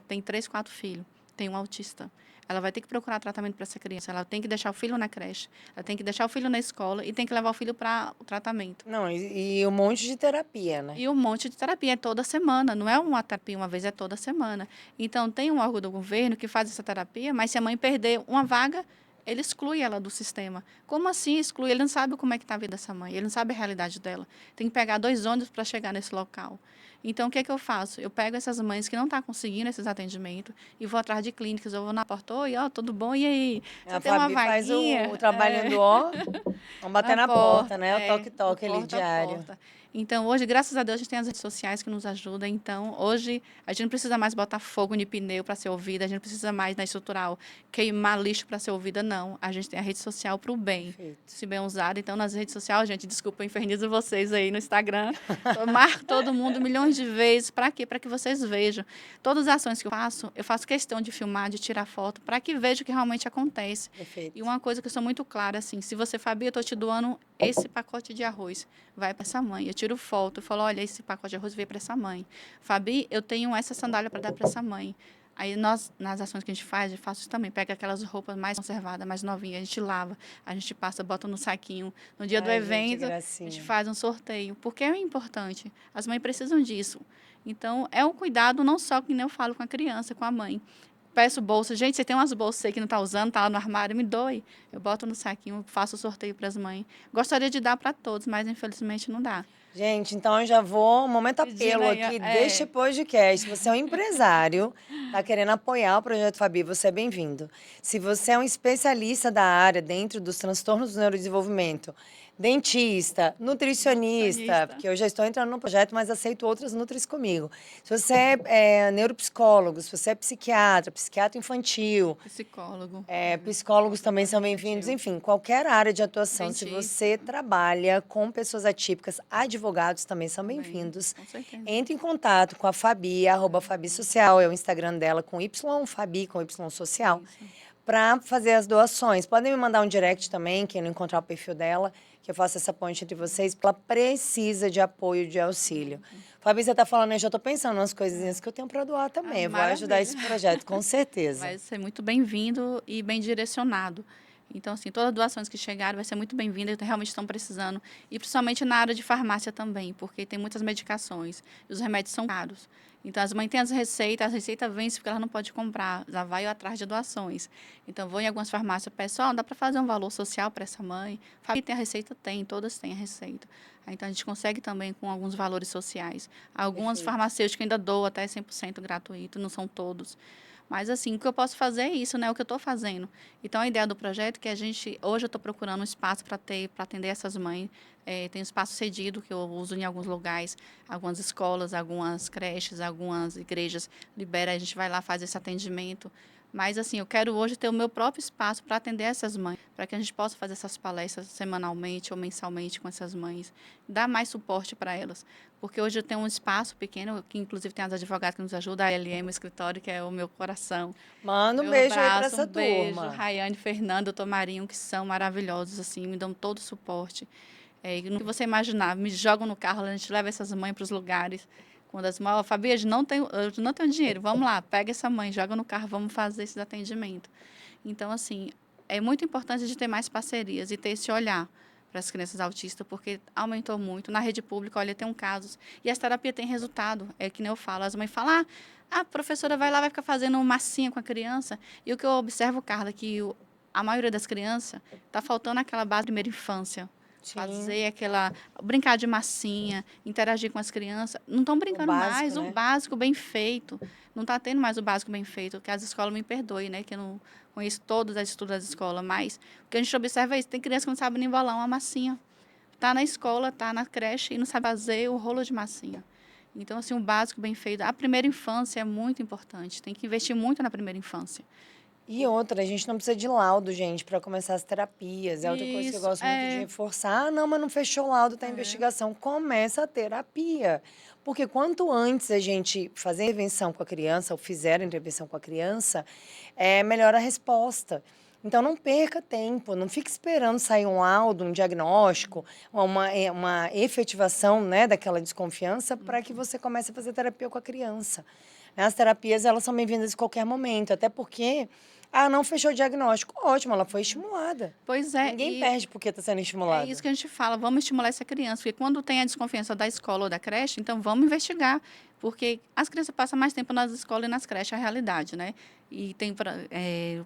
Speaker 2: tem 3, 4 filhos, tem um autista. Ela vai ter que procurar tratamento para essa criança. Ela tem que deixar o filho na creche, ela tem que deixar o filho na escola e tem que levar o filho para o tratamento.
Speaker 1: Não, e um monte de terapia, né?
Speaker 2: E um monte de terapia, é toda semana, não é uma terapia uma vez, é toda semana. Então, tem um órgão do governo que faz essa terapia, mas se a mãe perder uma vaga, ele exclui ela do sistema. Como assim exclui? Ele não sabe como é que está a vida dessa mãe, ele não sabe a realidade dela. Tem que pegar 2 ônibus para chegar nesse local. Então, o que eu faço? Eu pego essas mães que não estão conseguindo esses atendimentos e vou atrás de clínicas. Eu vou na porta, oi, tudo bom? E aí? Você tem uma
Speaker 1: Fabi faz
Speaker 2: vaguinha?
Speaker 1: o trabalho do ó, vamos bater na porta, né? O toque-toque ali
Speaker 2: porta a
Speaker 1: diário.
Speaker 2: porta. Então, hoje, graças a Deus, a gente tem as redes sociais que nos ajudam. Então, hoje, a gente não precisa mais botar fogo no pneu para ser ouvida, a gente não precisa mais, na estrutural, queimar lixo para ser ouvida, não. A gente tem a rede social para o bem,
Speaker 1: Perfeito.
Speaker 2: se bem usada. Então, nas redes sociais, gente, desculpa, eu infernizo vocês aí no Instagram. Eu marco todo mundo milhões de vezes. Para quê? Para que vocês vejam. Todas as ações que eu faço questão de filmar, de tirar foto, para que vejam o que realmente acontece.
Speaker 1: Perfeito.
Speaker 2: E uma coisa que eu sou muito clara, assim, se você, Fabi, eu estou te doando esse pacote de arroz, vai para essa mãe. Eu tiro foto, eu falo, olha, esse pacote de arroz veio para essa mãe. Fabi, eu tenho essa sandália para dar para essa mãe. Aí nós, nas ações que a gente faz, eu faço isso também. Pega aquelas roupas mais conservadas, mais novinhas, a gente lava, a gente passa, bota no saquinho. No dia do
Speaker 1: Ai,
Speaker 2: evento,
Speaker 1: gente,
Speaker 2: a
Speaker 1: gracinha.
Speaker 2: gente faz um sorteio. Porque é importante. As mães precisam disso. Então, é um cuidado não só que nem eu falo com a criança, com a mãe. Peço bolsa. Gente, você tem umas bolsas aí que não está usando, está lá no armário, me doe. Eu boto no saquinho, faço o sorteio para as mães. Gostaria de dar para todos, mas infelizmente não dá.
Speaker 1: Gente, então eu já vou, momento
Speaker 2: Pedindo
Speaker 1: apelo
Speaker 2: aí,
Speaker 1: aqui deste podcast. Se você é um empresário, tá querendo apoiar o Projeto Fabi, você é bem-vindo. Se você é um especialista da área dentro dos transtornos do neurodesenvolvimento, dentista, nutricionista, porque eu já estou entrando no projeto, mas aceito outras nutris comigo. Se você é neuropsicólogo, se você é psiquiatra, psiquiatra infantil,
Speaker 2: Psicólogo.
Speaker 1: psicólogos também são bem-vindos, enfim, qualquer área de atuação. Se
Speaker 2: Dentista.
Speaker 1: você trabalha com pessoas atípicas, advogados também são
Speaker 2: Também,
Speaker 1: bem-vindos.
Speaker 2: com certeza.
Speaker 1: Entre em contato com a Fabi, @Fabi Social, é o Instagram dela com Y, Fabi com Y Social, para fazer as doações. Podem me mandar um direct também, quem não encontrar o perfil dela, que eu faço essa ponte entre vocês, porque ela precisa de apoio, de auxílio. Fabi, você está falando, eu já estou pensando nas coisinhas que eu tenho para doar também. Eu vou ajudar esse projeto, com certeza.
Speaker 2: Vai ser muito bem-vindo e bem direcionado. Então, assim, todas as doações que chegarem vai ser muito bem-vinda, eles realmente estão precisando. E principalmente na área de farmácia também, porque tem muitas medicações e os remédios são caros. Então, as mães têm as receitas vencem porque elas não podem comprar, já vai atrás de doações. Então, vou em algumas farmácias, pessoal, dá para fazer um valor social para essa mãe? Fabi tem a receita? Tem, todas têm a receita. Então, a gente consegue também com alguns valores sociais. Algumas farmacêuticas ainda doam até 100% gratuito, não são todos. Mas, assim, o que eu posso fazer é isso, né? O que eu estou fazendo. Então, a ideia do projeto é que hoje eu estou procurando um espaço para atender essas mães. Tem um espaço cedido que eu uso em alguns lugares, algumas escolas, algumas creches, algumas igrejas libera, a gente vai lá, faz esse atendimento. Mas, assim, eu quero hoje ter o meu próprio espaço para atender essas mães, para que a gente possa fazer essas palestras semanalmente ou mensalmente com essas mães, dar mais suporte para elas. Porque hoje eu tenho um espaço pequeno, que inclusive tem as advogadas que nos ajudam, a LM, o escritório, que é o meu coração.
Speaker 1: Manda um
Speaker 2: Meu
Speaker 1: beijo aí para
Speaker 2: abraço,
Speaker 1: essa
Speaker 2: um beijo.
Speaker 1: turma.
Speaker 2: Rayane, Fernando, doutor Marinho, que são maravilhosos, assim, me dão todo o suporte. No que você imaginar, me jogam no carro, a gente leva essas mães para os lugares. Quando as mães, Fabi, eu não tenho dinheiro, vamos lá, pega essa mãe, joga no carro, vamos fazer esse atendimento. Então, assim, é muito importante de ter mais parcerias e ter esse olhar para as crianças autistas, porque aumentou muito. Na rede pública, olha, tem um casos. E a terapia tem resultado. É que nem eu falo, as mães falam, a professora vai lá, vai ficar fazendo massinha com a criança. E o que eu observo, Carla, que a maioria das crianças está faltando aquela base de primeira infância.
Speaker 1: Sim.
Speaker 2: Fazer brincar de massinha, interagir com as crianças. Não estão brincando mais,
Speaker 1: né?
Speaker 2: o básico bem feito. Não está tendo mais o básico bem feito, que as escolas me perdoem, né? Que eu não conheço todos os estudos das escolas, mas o que a gente observa é isso. Tem criança que não sabe nem embolar uma massinha. Está na escola, está na creche e não sabe fazer o rolo de massinha. Então, assim, o básico bem feito. A primeira infância é muito importante. Tem que investir muito na primeira infância.
Speaker 1: E outra, a gente não precisa de laudo, gente, para começar as terapias. É outra coisa que eu gosto muito de reforçar. Não, mas não fechou o laudo, tá em investigação. Começa a terapia. Porque quanto antes a gente fazer a intervenção com a criança, ou fizer a intervenção com a criança, melhor a resposta. Então, não perca tempo, não fique esperando sair um laudo, um diagnóstico, uma efetivação, né, daquela desconfiança para que você comece a fazer terapia com a criança. As terapias, elas são bem-vindas em qualquer momento, até porque não fechou o diagnóstico. Ótimo, ela foi estimulada.
Speaker 2: Pois é.
Speaker 1: Ninguém perde porque está sendo estimulada.
Speaker 2: É isso que a gente fala, vamos estimular essa criança, porque quando tem a desconfiança da escola ou da creche, então vamos investigar, porque as crianças passam mais tempo nas escolas e nas creches, é a realidade, né? E tem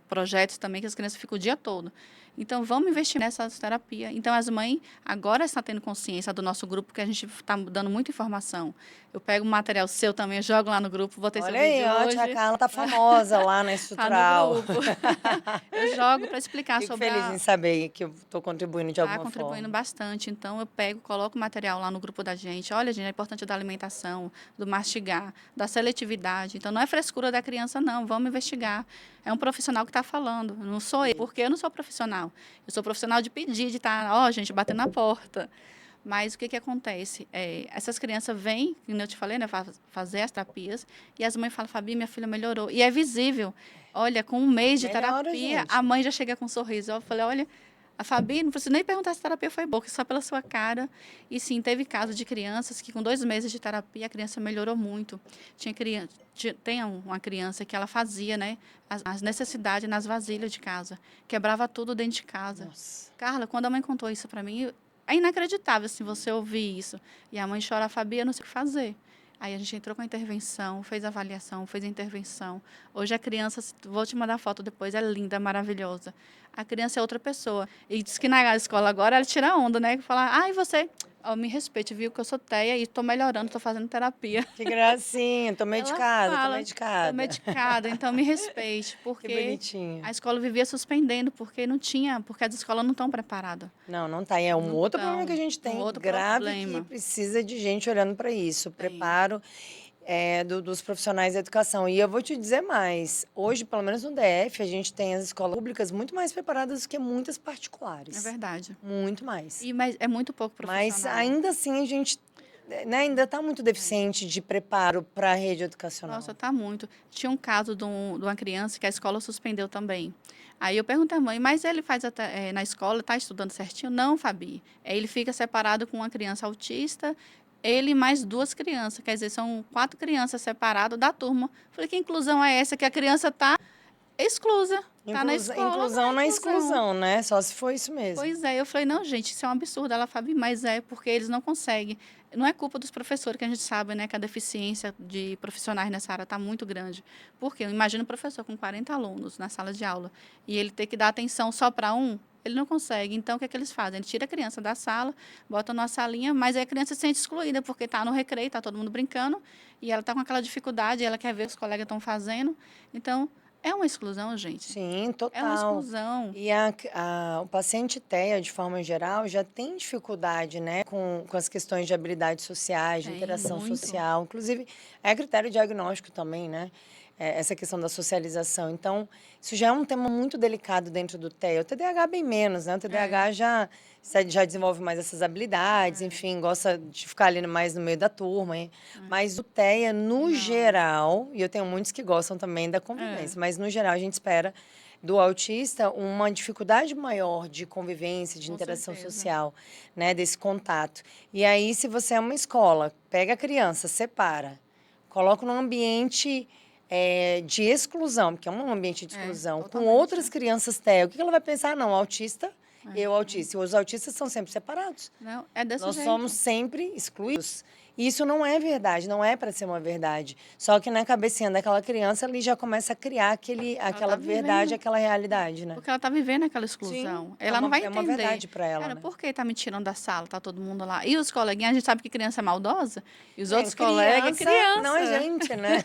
Speaker 2: projetos também que as crianças ficam o dia todo. Então, vamos investir nessa terapia. Então, as mães agora estão tendo consciência do nosso grupo, que a gente está dando muita informação. Eu pego um material seu também, jogo lá no grupo, vou ter seu vídeo hoje.
Speaker 1: Olha aí, a Carla tá famosa lá na Estrutural.
Speaker 2: Tá no grupo. Eu jogo para explicar
Speaker 1: Fico
Speaker 2: sobre
Speaker 1: feliz em saber que eu estou contribuindo de alguma forma.
Speaker 2: Está contribuindo bastante. Então, eu coloco o material lá no grupo da gente. Olha, gente, é importante da alimentação, do mastigar, da seletividade. Então, não é frescura da criança, não. Vamos investigar. É um profissional que está falando. Não sou eu, porque eu não sou profissional. Eu sou profissional de pedir, de estar, gente, batendo na porta. Mas o que acontece? Essas crianças vêm, como eu te falei, né, fazer as terapias, e as mães falam, Fabi, minha filha melhorou. E é visível. Olha, com um mês de terapia, gente, a mãe já chega com um sorriso. Eu falei, olha, a Fabi, não precisa nem perguntar se a terapia foi boa, só pela sua cara. E sim, teve casos de crianças que com 2 meses de terapia, a criança melhorou muito. Tem uma criança que ela fazia, né, as necessidades nas vasilhas de casa. Quebrava tudo dentro de casa. Nossa. Carla, quando a mãe contou isso para mim, é inacreditável, assim, você ouvir isso. E a mãe chora, Fabi, eu não sei o que fazer. Aí a gente entrou com a intervenção, fez a avaliação, fez a intervenção. Hoje a criança, vou te mandar foto depois, é linda, maravilhosa. A criança é outra pessoa. E diz que na escola agora ela tira onda, né? Fala, e você? Oh, me respeite, viu? Que eu sou teia e estou melhorando, estou fazendo terapia.
Speaker 1: Que gracinha, tô
Speaker 2: Ela
Speaker 1: medicada, tô
Speaker 2: fala,
Speaker 1: medicada.
Speaker 2: tô medicada, então me respeite,
Speaker 1: Que
Speaker 2: porque
Speaker 1: bonitinha.
Speaker 2: a escola vivia suspendendo, porque não tinha, porque as escolas não estão preparadas.
Speaker 1: Não tá. E é um
Speaker 2: Não
Speaker 1: outro
Speaker 2: tão.
Speaker 1: problema que a gente tem,
Speaker 2: Outro
Speaker 1: grave,
Speaker 2: problema.
Speaker 1: que precisa de gente olhando para isso.
Speaker 2: Tem.
Speaker 1: Preparo dos profissionais da educação. E eu vou te dizer mais. Hoje, pelo menos no DF, a gente tem as escolas públicas muito mais preparadas do que muitas particulares.
Speaker 2: É verdade.
Speaker 1: Muito mais.
Speaker 2: Mas é muito pouco profissional.
Speaker 1: Mas ainda assim a gente ainda está muito deficiente de preparo para a rede educacional.
Speaker 2: Nossa, tá muito. Tinha um caso de uma criança que a escola suspendeu também. Aí eu perguntei à mãe, mas ele faz na escola, tá estudando certinho? Não, Fabi. Ele fica separado com uma criança autista, ele mais 2 crianças. Quer dizer, são 4 crianças separadas da turma. Falei, que inclusão é essa? Que a criança tá exclusa. Tá na escola.
Speaker 1: Inclusão na exclusão, né? Só se for isso mesmo.
Speaker 2: Pois é, eu falei, não, gente, isso é um absurdo. Ela, Fabi, mas é porque eles não conseguem. Não é culpa dos professores, que a gente sabe, né, que a deficiência de profissionais nessa área está muito grande. Porque eu imagino um professor com 40 alunos na sala de aula e ele ter que dar atenção só para um, ele não consegue. Então, o que é que eles fazem? Ele tira a criança da sala, bota numa salinha, mas aí a criança se sente excluída, porque está no recreio, está todo mundo brincando, e ela está com aquela dificuldade, ela quer ver o que os colegas estão fazendo. Então, é uma exclusão, gente.
Speaker 1: Sim, total.
Speaker 2: É uma exclusão.
Speaker 1: E o paciente TEA, de forma geral, já tem dificuldade, né, com as questões de habilidades sociais, de
Speaker 2: Tem,
Speaker 1: interação
Speaker 2: muito.
Speaker 1: social. Inclusive, é critério diagnóstico também, né? Essa questão da socialização. Então, isso já é um tema muito delicado dentro do TEA. O TDAH bem menos, né? O TDAH já desenvolve mais essas habilidades, enfim, gosta de ficar ali mais no meio da turma. Hein? Mas o TEA, no geral, e eu tenho muitos que gostam também da convivência, mas no geral a gente espera do autista uma dificuldade maior de convivência, de
Speaker 2: Com
Speaker 1: interação
Speaker 2: certeza.
Speaker 1: social, né? Desse contato. E aí, se você é uma escola, pega a criança, separa, coloca num ambiente de exclusão, porque é um ambiente de exclusão, com
Speaker 2: totalmente.
Speaker 1: outras crianças TEA, o que ela vai pensar? Não, autista, eu autista. E os autistas são sempre separados.
Speaker 2: Não, é desse
Speaker 1: Nós
Speaker 2: jeito.
Speaker 1: somos sempre excluídos. E isso não é verdade, não é para ser uma verdade. Só que na cabecinha daquela criança, ali já começa a criar aquela verdade,
Speaker 2: vivendo.
Speaker 1: aquela realidade, né?
Speaker 2: Porque ela está vivendo aquela exclusão.
Speaker 1: Sim,
Speaker 2: Ela não vai entender.
Speaker 1: É uma verdade para ela,
Speaker 2: Cara,
Speaker 1: né?
Speaker 2: por que tá me tirando da sala? Tá todo mundo lá. E os coleguinhas, a gente sabe que criança é maldosa. E os outros colegas, criança.
Speaker 1: Não é gente, né?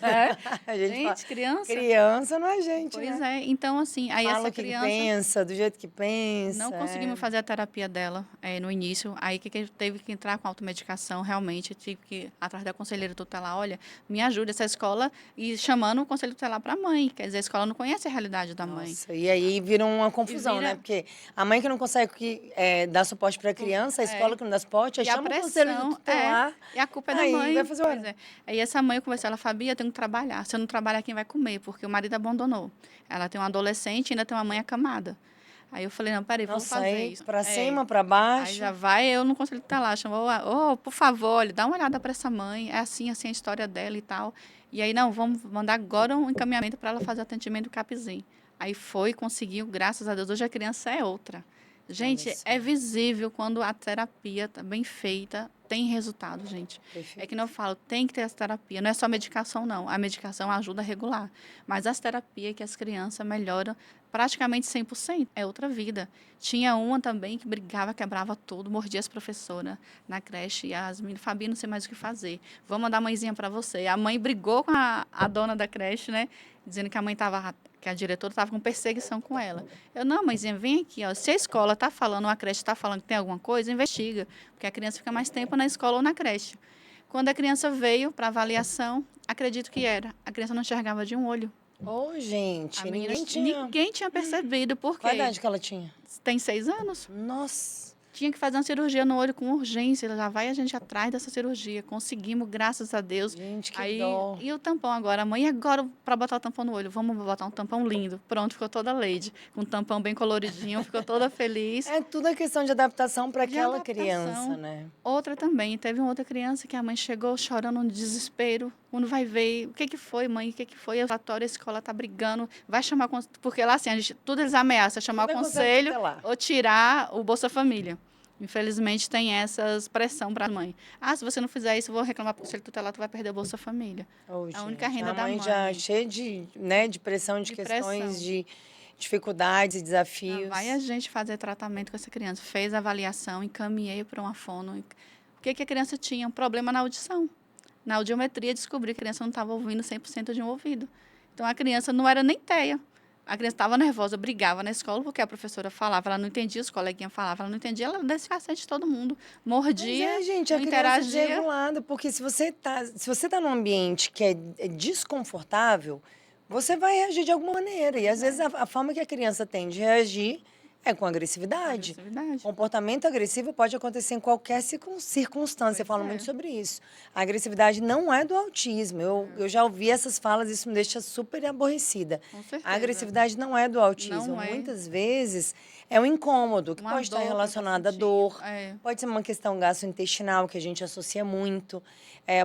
Speaker 1: A gente fala,
Speaker 2: Criança.
Speaker 1: criança não é gente,
Speaker 2: Pois
Speaker 1: né?
Speaker 2: é. Então, assim, aí
Speaker 1: Fala
Speaker 2: essa
Speaker 1: o que
Speaker 2: criança...
Speaker 1: pensa, do jeito que pensa.
Speaker 2: Não conseguimos fazer a terapia dela no início. Aí que teve que entrar com automedicação, realmente. Tive que ir atrás da conselheira tutelar, olha, me ajuda essa escola, e chamando o conselho tutelar para a mãe. Quer dizer, a escola não conhece a realidade da mãe.
Speaker 1: Nossa, e aí vira uma confusão, né? Porque a mãe que não consegue dar suporte para a criança, a escola que não dá suporte, aí
Speaker 2: E a
Speaker 1: chama o conselho
Speaker 2: pressão,
Speaker 1: tutelar.
Speaker 2: e a culpa é da
Speaker 1: aí
Speaker 2: mãe.
Speaker 1: vai fazer
Speaker 2: Pois
Speaker 1: hora.
Speaker 2: é. Aí essa mãe, eu conversei, ela, Fabi, eu tenho que trabalhar. Se eu não trabalhar, quem vai comer? Porque o marido abandonou. Ela tem um adolescente e ainda tem uma mãe acamada. Aí eu falei, não, peraí, vamos
Speaker 1: Nossa,
Speaker 2: fazer
Speaker 1: aí
Speaker 2: isso.
Speaker 1: para cima, para baixo.
Speaker 2: Aí já vai, eu não consigo estar lá. Chamou, por favor, olha, dá uma olhada para essa mãe. É assim a história dela e tal. E aí, não, vamos mandar agora um encaminhamento para ela fazer atendimento do CAPzinho. Aí foi, conseguiu, graças a Deus. Hoje a criança é outra. Gente,
Speaker 1: Olha só.
Speaker 2: é visível quando a terapia tá bem feita, tem resultado, gente.
Speaker 1: Perfeito.
Speaker 2: É que não eu falo, tem que ter essa terapia. Não é só medicação, não. A medicação ajuda a regular. Mas as terapias que as crianças melhoram praticamente 100%. É outra vida. Tinha uma também que brigava, quebrava tudo, mordia as professoras na creche. E as meninas, Fabi, não sei mais o que fazer. Vamos mandar a mãezinha para você. E a mãe brigou com a dona da creche, né? Dizendo que a mãe estava... que a diretora estava com perseguição com ela. Eu, não, mãezinha, vem aqui, ó. Se a escola está falando, ou a creche está falando que tem alguma coisa, investiga. Porque a criança fica mais tempo na escola ou na creche. Quando a criança veio para avaliação, acredito que era. A criança não enxergava de um olho.
Speaker 1: Ô, gente,
Speaker 2: A menina,
Speaker 1: ninguém tinha...
Speaker 2: percebido. Por
Speaker 1: Qual a
Speaker 2: quê?
Speaker 1: idade que ela tinha?
Speaker 2: Tem 6 anos.
Speaker 1: Nossa.
Speaker 2: Tinha que fazer uma cirurgia no olho com urgência. Já vai a gente atrás dessa cirurgia. Conseguimos, graças a Deus.
Speaker 1: Gente, que
Speaker 2: Aí,
Speaker 1: dó.
Speaker 2: e o tampão agora? A mãe, agora para botar o tampão no olho? Vamos botar um tampão lindo. Pronto, ficou toda lady. Com um tampão bem coloridinho, ficou toda feliz.
Speaker 1: É tudo a questão de adaptação para
Speaker 2: De
Speaker 1: aquela
Speaker 2: adaptação.
Speaker 1: criança, né?
Speaker 2: Outra também, teve uma outra criança que a mãe chegou chorando no desespero. Quando vai ver, o que que foi, mãe? O que que foi? A escola tá brigando, vai chamar... Porque lá, assim, tudo eles ameaçam, chamar o
Speaker 1: Tudo é
Speaker 2: conselho
Speaker 1: conselho tutelar.
Speaker 2: ou tirar o Bolsa Família. Infelizmente, tem essas pressão para a mãe. Ah, se você não fizer isso, eu vou reclamar para o conselho tutelar, tu vai perder o Bolsa Família.
Speaker 1: Ô,
Speaker 2: A única
Speaker 1: gente,
Speaker 2: renda
Speaker 1: a
Speaker 2: da
Speaker 1: mãe já
Speaker 2: mãe,
Speaker 1: cheia de, né, de pressão, de
Speaker 2: de
Speaker 1: questões,
Speaker 2: pressão.
Speaker 1: de dificuldades e
Speaker 2: Lá vai a
Speaker 1: desafios.
Speaker 2: gente fazer tratamento com essa criança. Fez a avaliação, encaminhei para uma fono. O que a criança tinha? Um problema na audição. Na audiometria, descobri que a criança não estava ouvindo 100% de um ouvido. Então, a criança não era nem TEA. A criança estava nervosa, brigava na escola, porque a professora falava, ela não entendia, os coleguinhas falavam, ela não entendia, ela descia a cacete de todo mundo.
Speaker 1: Mas é,
Speaker 2: Mordia,
Speaker 1: gente, a
Speaker 2: não
Speaker 1: criança é
Speaker 2: interagia.
Speaker 1: desregulada, porque se você tá num ambiente que é desconfortável, você vai reagir de alguma maneira. E às vezes a forma que a criança tem de reagir é com agressividade.
Speaker 2: Agressividade.
Speaker 1: Comportamento agressivo pode acontecer em qualquer circunstância. Eu
Speaker 2: Pois
Speaker 1: falo muito
Speaker 2: é,
Speaker 1: sobre isso. A agressividade não é do autismo. Eu já ouvi essas falas, isso me deixa super aborrecida.
Speaker 2: com
Speaker 1: A
Speaker 2: certeza.
Speaker 1: agressividade não é do autismo.
Speaker 2: Não é
Speaker 1: Muitas vezes é um incômodo que
Speaker 2: uma
Speaker 1: pode estar
Speaker 2: dor que ela está
Speaker 1: relacionado à
Speaker 2: sentindo.
Speaker 1: dor,
Speaker 2: É,
Speaker 1: pode ser uma questão gastrointestinal, que a gente associa muito,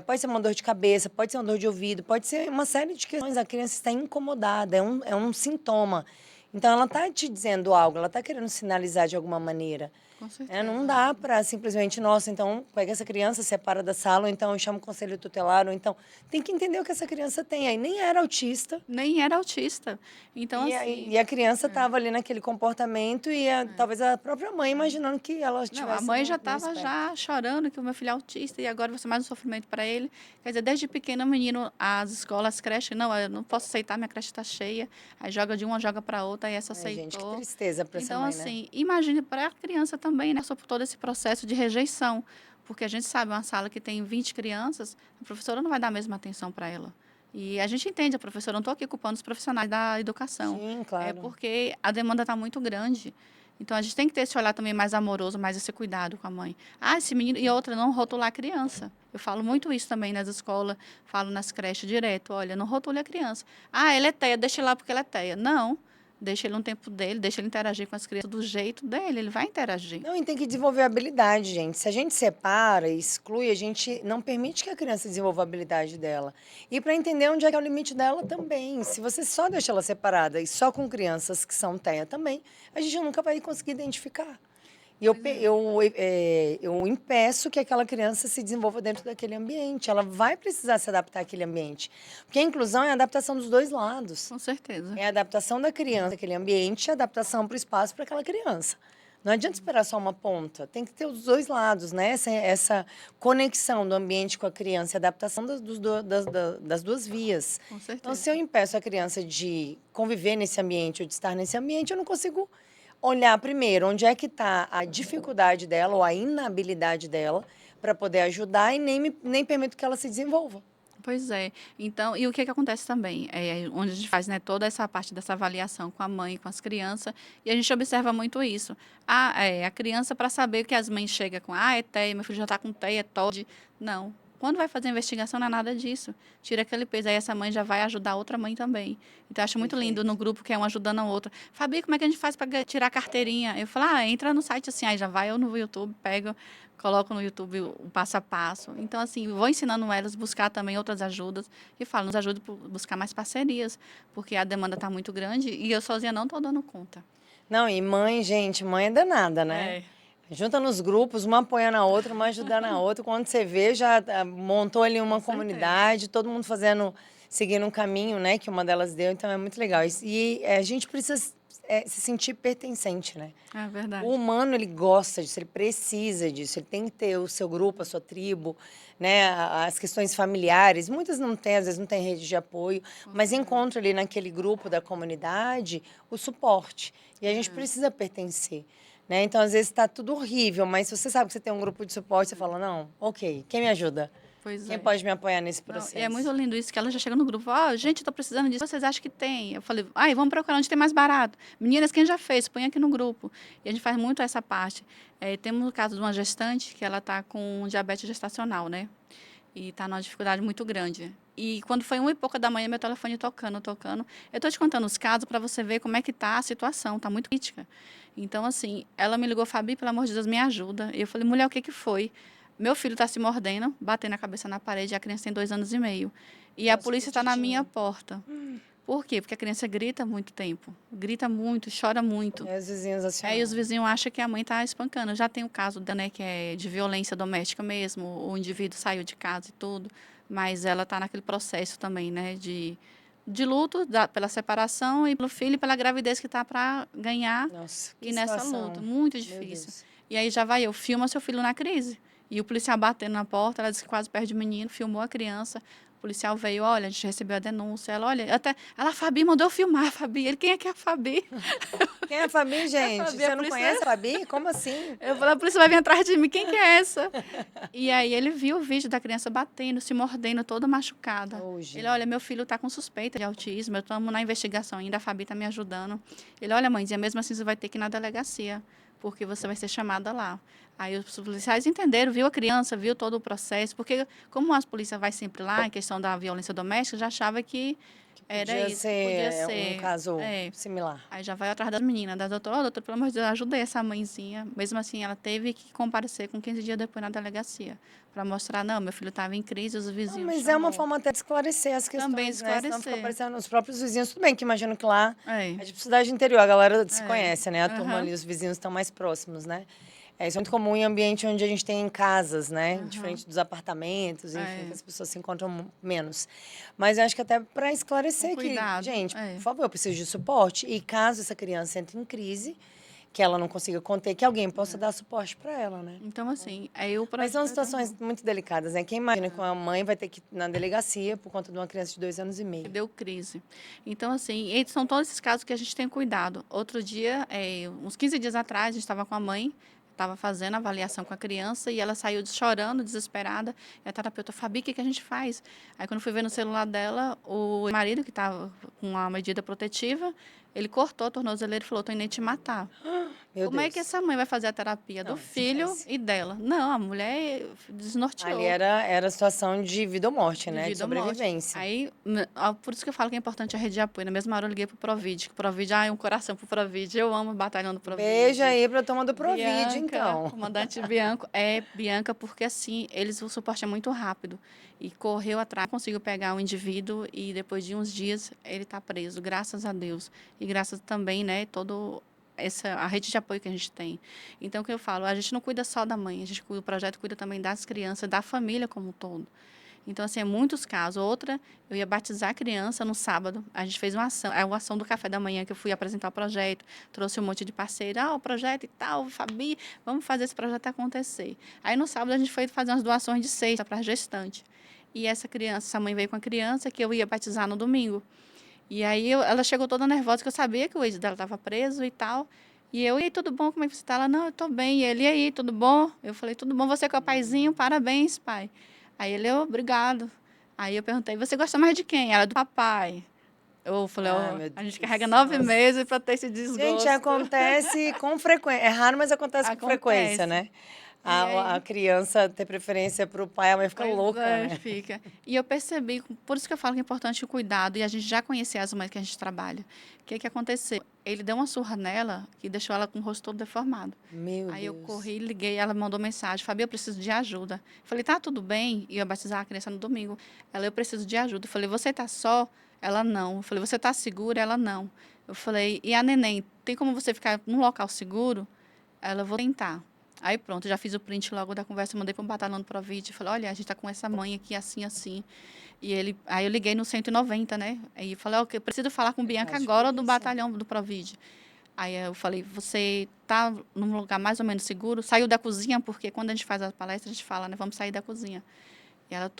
Speaker 1: pode ser uma dor de cabeça, pode ser uma dor de ouvido, pode ser uma série de questões. A criança está incomodada, é um sintoma. Então, ela está te dizendo algo, ela está querendo sinalizar de alguma maneira.
Speaker 2: com
Speaker 1: Não
Speaker 2: certeza.
Speaker 1: dá para simplesmente, nossa, então pega essa criança, separa da sala, ou então chama o conselho tutelar, ou então tem que entender o que essa criança tem. Aí nem era autista,
Speaker 2: Nem era autista. Então,
Speaker 1: e
Speaker 2: assim,
Speaker 1: a criança estava ali naquele comportamento e talvez a própria mãe imaginando que ela
Speaker 2: não, a
Speaker 1: estivesse
Speaker 2: mãe
Speaker 1: no,
Speaker 2: já
Speaker 1: no
Speaker 2: estava
Speaker 1: espectro.
Speaker 2: já chorando que o meu filho é autista e agora vai ser mais um sofrimento para ele. Quer dizer, desde pequeno o menino, as escolas, as creches, não, eu não posso aceitar, minha creche está cheia. Aí joga de uma, joga para outra, e essa
Speaker 1: Ai, gente, que
Speaker 2: aceitou.
Speaker 1: tristeza para essa
Speaker 2: Então,
Speaker 1: mãe, né?
Speaker 2: assim, imagine para a criança também, né? Passou por todo esse processo de rejeição. Porque a gente sabe, uma sala que tem 20 crianças, a professora não vai dar a mesma atenção para ela. E a gente entende, a professora, não estou aqui culpando os profissionais da educação.
Speaker 1: Sim,
Speaker 2: É
Speaker 1: claro.
Speaker 2: porque a demanda está muito grande. Então, a gente tem que ter esse olhar também mais amoroso, mais esse cuidado com a mãe. Ah, esse menino... E outra, não rotular a criança. Eu falo muito isso também nas escolas, falo nas creches direto. Olha, não rotule a criança. Ah, ele é teia, deixa ele lá porque ele é teia. Não. Deixa ele no tempo dele, deixa ele interagir com as crianças do jeito dele, ele vai interagir.
Speaker 1: Não, e tem que desenvolver habilidade, gente. Se a gente separa, exclui, a gente não permite que a criança desenvolva a habilidade dela. E para entender onde é que é o limite dela também. Se você só deixa ela separada e só com crianças que são TEA também, a gente nunca vai conseguir identificar. E eu,
Speaker 2: Pois
Speaker 1: pe-
Speaker 2: é.
Speaker 1: eu impeço que aquela criança se desenvolva dentro daquele ambiente. Ela vai precisar se adaptar àquele ambiente. Porque a inclusão é a adaptação dos dois lados.
Speaker 2: Com certeza.
Speaker 1: É a adaptação da criança àquele ambiente e a adaptação para o espaço para aquela criança. Não adianta esperar só uma ponta, tem que ter os dois lados, né? Essa conexão do ambiente com a criança, e adaptação das duas vias.
Speaker 2: Com
Speaker 1: Então,
Speaker 2: certeza.
Speaker 1: se eu impeço a criança de conviver nesse ambiente ou de estar nesse ambiente, eu não consigo olhar primeiro onde é que está a dificuldade dela ou a inabilidade dela para poder ajudar e nem permito que ela se desenvolva.
Speaker 2: Pois é. Então, e o que acontece também? Onde a gente faz, né, toda essa parte dessa avaliação com a mãe, com as crianças, e a gente observa muito isso. A criança, para saber que as mães chegam com, é TEA, meu filho já está com TEA, é TOD. Não. Quando vai fazer a investigação, não é nada disso. Tira aquele peso, aí essa mãe já vai ajudar a outra mãe também. Então, eu acho muito lindo no
Speaker 1: Perfeito.
Speaker 2: grupo que é um ajudando a outra. Fabi, como é que a gente faz para tirar a carteirinha? Eu falo, entra no site assim, aí já vai eu no YouTube, pego, coloco no YouTube o passo a passo. Então, assim, vou ensinando elas a buscar também outras ajudas e falo, nos ajuda a buscar mais parcerias, porque a demanda está muito grande e eu sozinha não estou dando conta.
Speaker 1: Não, e mãe, gente, mãe é danada, né?
Speaker 2: É,
Speaker 1: Junta nos grupos, uma apoiando a outra, uma ajudando a outra. Quando você vê, já montou ali
Speaker 2: com
Speaker 1: uma
Speaker 2: certeza.
Speaker 1: comunidade, todo mundo seguindo um caminho, né, que uma delas deu, então é muito legal. A gente precisa se sentir pertencente, né?
Speaker 2: É
Speaker 1: O
Speaker 2: verdade.
Speaker 1: humano, ele gosta disso, ele precisa disso, ele tem que ter o seu grupo, a sua tribo, né, as questões familiares. Muitas não têm, às vezes não tem rede de apoio,
Speaker 2: Com
Speaker 1: mas
Speaker 2: certeza.
Speaker 1: encontra ali naquele grupo da comunidade o suporte. E a gente precisa pertencer, né? Então, às vezes está tudo horrível, mas se você sabe que você tem um grupo de suporte, você fala, não, ok, quem me ajuda?
Speaker 2: Pois
Speaker 1: Quem
Speaker 2: é.
Speaker 1: pode me apoiar nesse
Speaker 2: Não, e é muito
Speaker 1: processo?
Speaker 2: lindo isso, que ela já chega no grupo, gente, eu tô precisando disso, vocês acham que tem? Eu falei, vamos procurar onde tem mais barato. Meninas, quem já fez, põe aqui no grupo. E a gente faz muito essa parte. Temos o caso de uma gestante, que ela está com diabetes gestacional, né? E está numa dificuldade muito grande. E quando foi 1h pouca da manhã, meu telefone tocando, tocando. Eu estou te contando os casos para você ver como é que está a situação, está muito crítica. Então, assim, ela me ligou, Fabi, pelo amor de Deus, me ajuda. E eu falei, mulher, o que que foi? Meu filho está se mordendo, batendo a cabeça na parede, e a criança tem 2 anos e meio. E a
Speaker 1: Nossa,
Speaker 2: polícia está na minha
Speaker 1: coitadinho.
Speaker 2: porta. Por quê? Porque a criança grita muito tempo, grita muito, chora muito.
Speaker 1: E os vizinhos acionaram.
Speaker 2: Aí os vizinhos acham que a mãe está espancando. Já tem o caso da, né, que é de violência doméstica mesmo, o indivíduo saiu de casa e tudo, mas ela está naquele processo também, né, de luto pela separação e pelo filho e pela gravidez que está para ganhar.
Speaker 1: Nossa, que
Speaker 2: E nessa
Speaker 1: situação.
Speaker 2: luta, muito
Speaker 1: Meu
Speaker 2: difícil.
Speaker 1: Deus.
Speaker 2: E aí já vai eu, filma seu filho na crise. E o policial batendo na porta, ela disse que quase perde o menino, filmou a criança. O policial veio, olha, a gente recebeu a denúncia. Ela, olha, até. Ela, a Fabi mandou eu filmar, a Fabi. Ele, quem é que é a Fabi?
Speaker 1: Quem é a Fabi, gente?
Speaker 2: Fabi,
Speaker 1: Você
Speaker 2: a
Speaker 1: não
Speaker 2: polícia-
Speaker 1: conhece a Fabi? Como assim?
Speaker 2: Eu falei, a polícia vai vir atrás de mim, quem que é essa? E aí ele viu o vídeo da criança batendo, se mordendo, toda machucada.
Speaker 1: Oh, gente.
Speaker 2: Ele, olha, meu filho está com suspeita de autismo, eu estamos na investigação ainda, a Fabi está me ajudando. Ele, olha, mãezinha, mesmo assim você vai ter que ir na delegacia, porque você vai ser chamada lá. Aí os policiais entenderam, viu a criança, viu todo o processo, porque como as polícias vai sempre lá, em questão da violência doméstica, já achava que era
Speaker 1: Podia
Speaker 2: isso,
Speaker 1: ser,
Speaker 2: podia ser.
Speaker 1: um caso
Speaker 2: É.
Speaker 1: similar.
Speaker 2: Aí já vai atrás das meninas, da doutora, doutora, pelo amor de Deus, ajudei essa mãezinha. Mesmo assim, ela teve que comparecer com 15 dias depois na delegacia, para mostrar, não, meu filho estava em crise, os
Speaker 1: Não,
Speaker 2: vizinhos
Speaker 1: mas é uma
Speaker 2: chamou.
Speaker 1: forma até de esclarecer as questões,
Speaker 2: Também
Speaker 1: né? Senão fica
Speaker 2: esclarecer.
Speaker 1: parecendo os próprios vizinhos. Tudo bem que imagino que lá
Speaker 2: É.
Speaker 1: é tipo cidade interior, a galera se
Speaker 2: É.
Speaker 1: conhece, né? A turma
Speaker 2: Aham.
Speaker 1: ali, os vizinhos estão mais próximos, né? É, isso é muito comum em ambiente onde a gente tem casas, né?
Speaker 2: Aham.
Speaker 1: Diferente dos apartamentos, enfim,
Speaker 2: É.
Speaker 1: que as pessoas se encontram menos. Mas eu acho que até para esclarecer
Speaker 2: Com cuidado,
Speaker 1: que, gente,
Speaker 2: é.
Speaker 1: por favor, eu preciso de suporte. E caso essa criança entre em crise, que ela não consiga conter, que alguém possa dar suporte para ela, né?
Speaker 2: Então, assim, aí o
Speaker 1: Mas são
Speaker 2: projeto-
Speaker 1: situações muito delicadas, né? Quem imagina que uma mãe vai ter que ir na delegacia por conta de uma criança de 2 anos e meio.
Speaker 2: deu crise. Então, assim, são todos esses casos que a gente tem cuidado. Outro dia, uns 15 dias atrás, a gente estava com a mãe, estava fazendo a avaliação com a criança e ela saiu chorando, desesperada. E a terapeuta, Fabi, o que a gente faz? Aí, quando eu fui ver no celular dela, o marido, que estava com uma medida protetiva, ele cortou a tornozeleira e falou, estou indo te matar.
Speaker 1: Meu
Speaker 2: Como
Speaker 1: Deus.
Speaker 2: é que essa mãe vai fazer a terapia
Speaker 1: Não,
Speaker 2: do filho
Speaker 1: esquece.
Speaker 2: e dela? Não, a mulher desnorteou.
Speaker 1: Ali era situação de vida ou morte,
Speaker 2: De
Speaker 1: né? De
Speaker 2: vida ou morte.
Speaker 1: sobrevivência.
Speaker 2: Aí, por isso que eu falo que é importante a rede de apoio. Na mesma hora eu liguei pro Provid, que o Provid, um coração pro Provid. Eu amo o batalhão do Provid.
Speaker 1: Beijo aí pra turma do Provid,
Speaker 2: Bianca,
Speaker 1: então.
Speaker 2: comandante Bianco. É, Bianca, porque assim, o suporte é muito rápido. E correu atrás, conseguiu pegar o indivíduo e depois de uns dias ele está preso, graças a Deus. E graças também, né, a rede de apoio que a gente tem. Então, o que eu falo, a gente não cuida só da mãe, o projeto cuida também das crianças, da família como um todo. Então, assim, é muitos casos. Outra, eu ia batizar a criança no sábado. A gente fez uma ação, uma ação do café da manhã, que eu fui apresentar o projeto, trouxe um monte de parceiro, o projeto e tal, Fabi, vamos fazer esse projeto acontecer. Aí, no sábado, a gente foi fazer umas doações de cesta para gestante. E essa mãe veio com a criança, que eu ia batizar no domingo. E aí, ela chegou toda nervosa, que eu sabia que o ex dela estava preso e tal. E eu, e aí, tudo bom? Como é que você está? Ela, não, eu estou bem. E ele, e aí, tudo bom? Eu falei, tudo bom? Você que é o paizinho? Parabéns, pai. Aí ele, obrigado. Aí eu perguntei, você gosta mais de quem? Ela, do papai. Eu falei,
Speaker 1: Meu
Speaker 2: a gente
Speaker 1: Deus.
Speaker 2: carrega 9
Speaker 1: Nossa.
Speaker 2: meses para ter esse desgosto.
Speaker 1: Gente, acontece com frequência. É raro, mas acontece com frequência,
Speaker 2: Acontece.
Speaker 1: né?
Speaker 2: E aí?
Speaker 1: A criança ter preferência pro pai, a mãe fica
Speaker 2: Pois
Speaker 1: louca,
Speaker 2: é,
Speaker 1: né?
Speaker 2: fica. E eu percebi, por isso que eu falo que é importante o cuidado, e a gente já conhecia as mães que a gente trabalha. O que aconteceu? Ele deu uma surra nela que deixou ela com o rosto todo deformado.
Speaker 1: Meu
Speaker 2: Aí eu
Speaker 1: Deus.
Speaker 2: corri, liguei, ela mandou mensagem, Fabi, eu preciso de ajuda. Falei, tá tudo bem? E eu ia batizar a criança no domingo. Ela, eu preciso de ajuda. Eu falei, você tá só? Ela, não. Eu falei, você tá segura? Ela, não. Eu falei, e a neném, tem como você ficar num local seguro? Ela, vou tentar. Aí pronto, já fiz o print logo da conversa, mandei para um batalhão do Provid, falei, olha, a gente tá com essa mãe aqui, assim, assim. Aí eu liguei no 190, né? Aí eu falei, ok, eu preciso falar com Bianca agora do batalhão do Provid. Aí eu falei, você tá num lugar mais ou menos seguro? Saiu da cozinha, porque quando a gente faz a palestra, a gente fala, né, vamos sair da cozinha. E ela,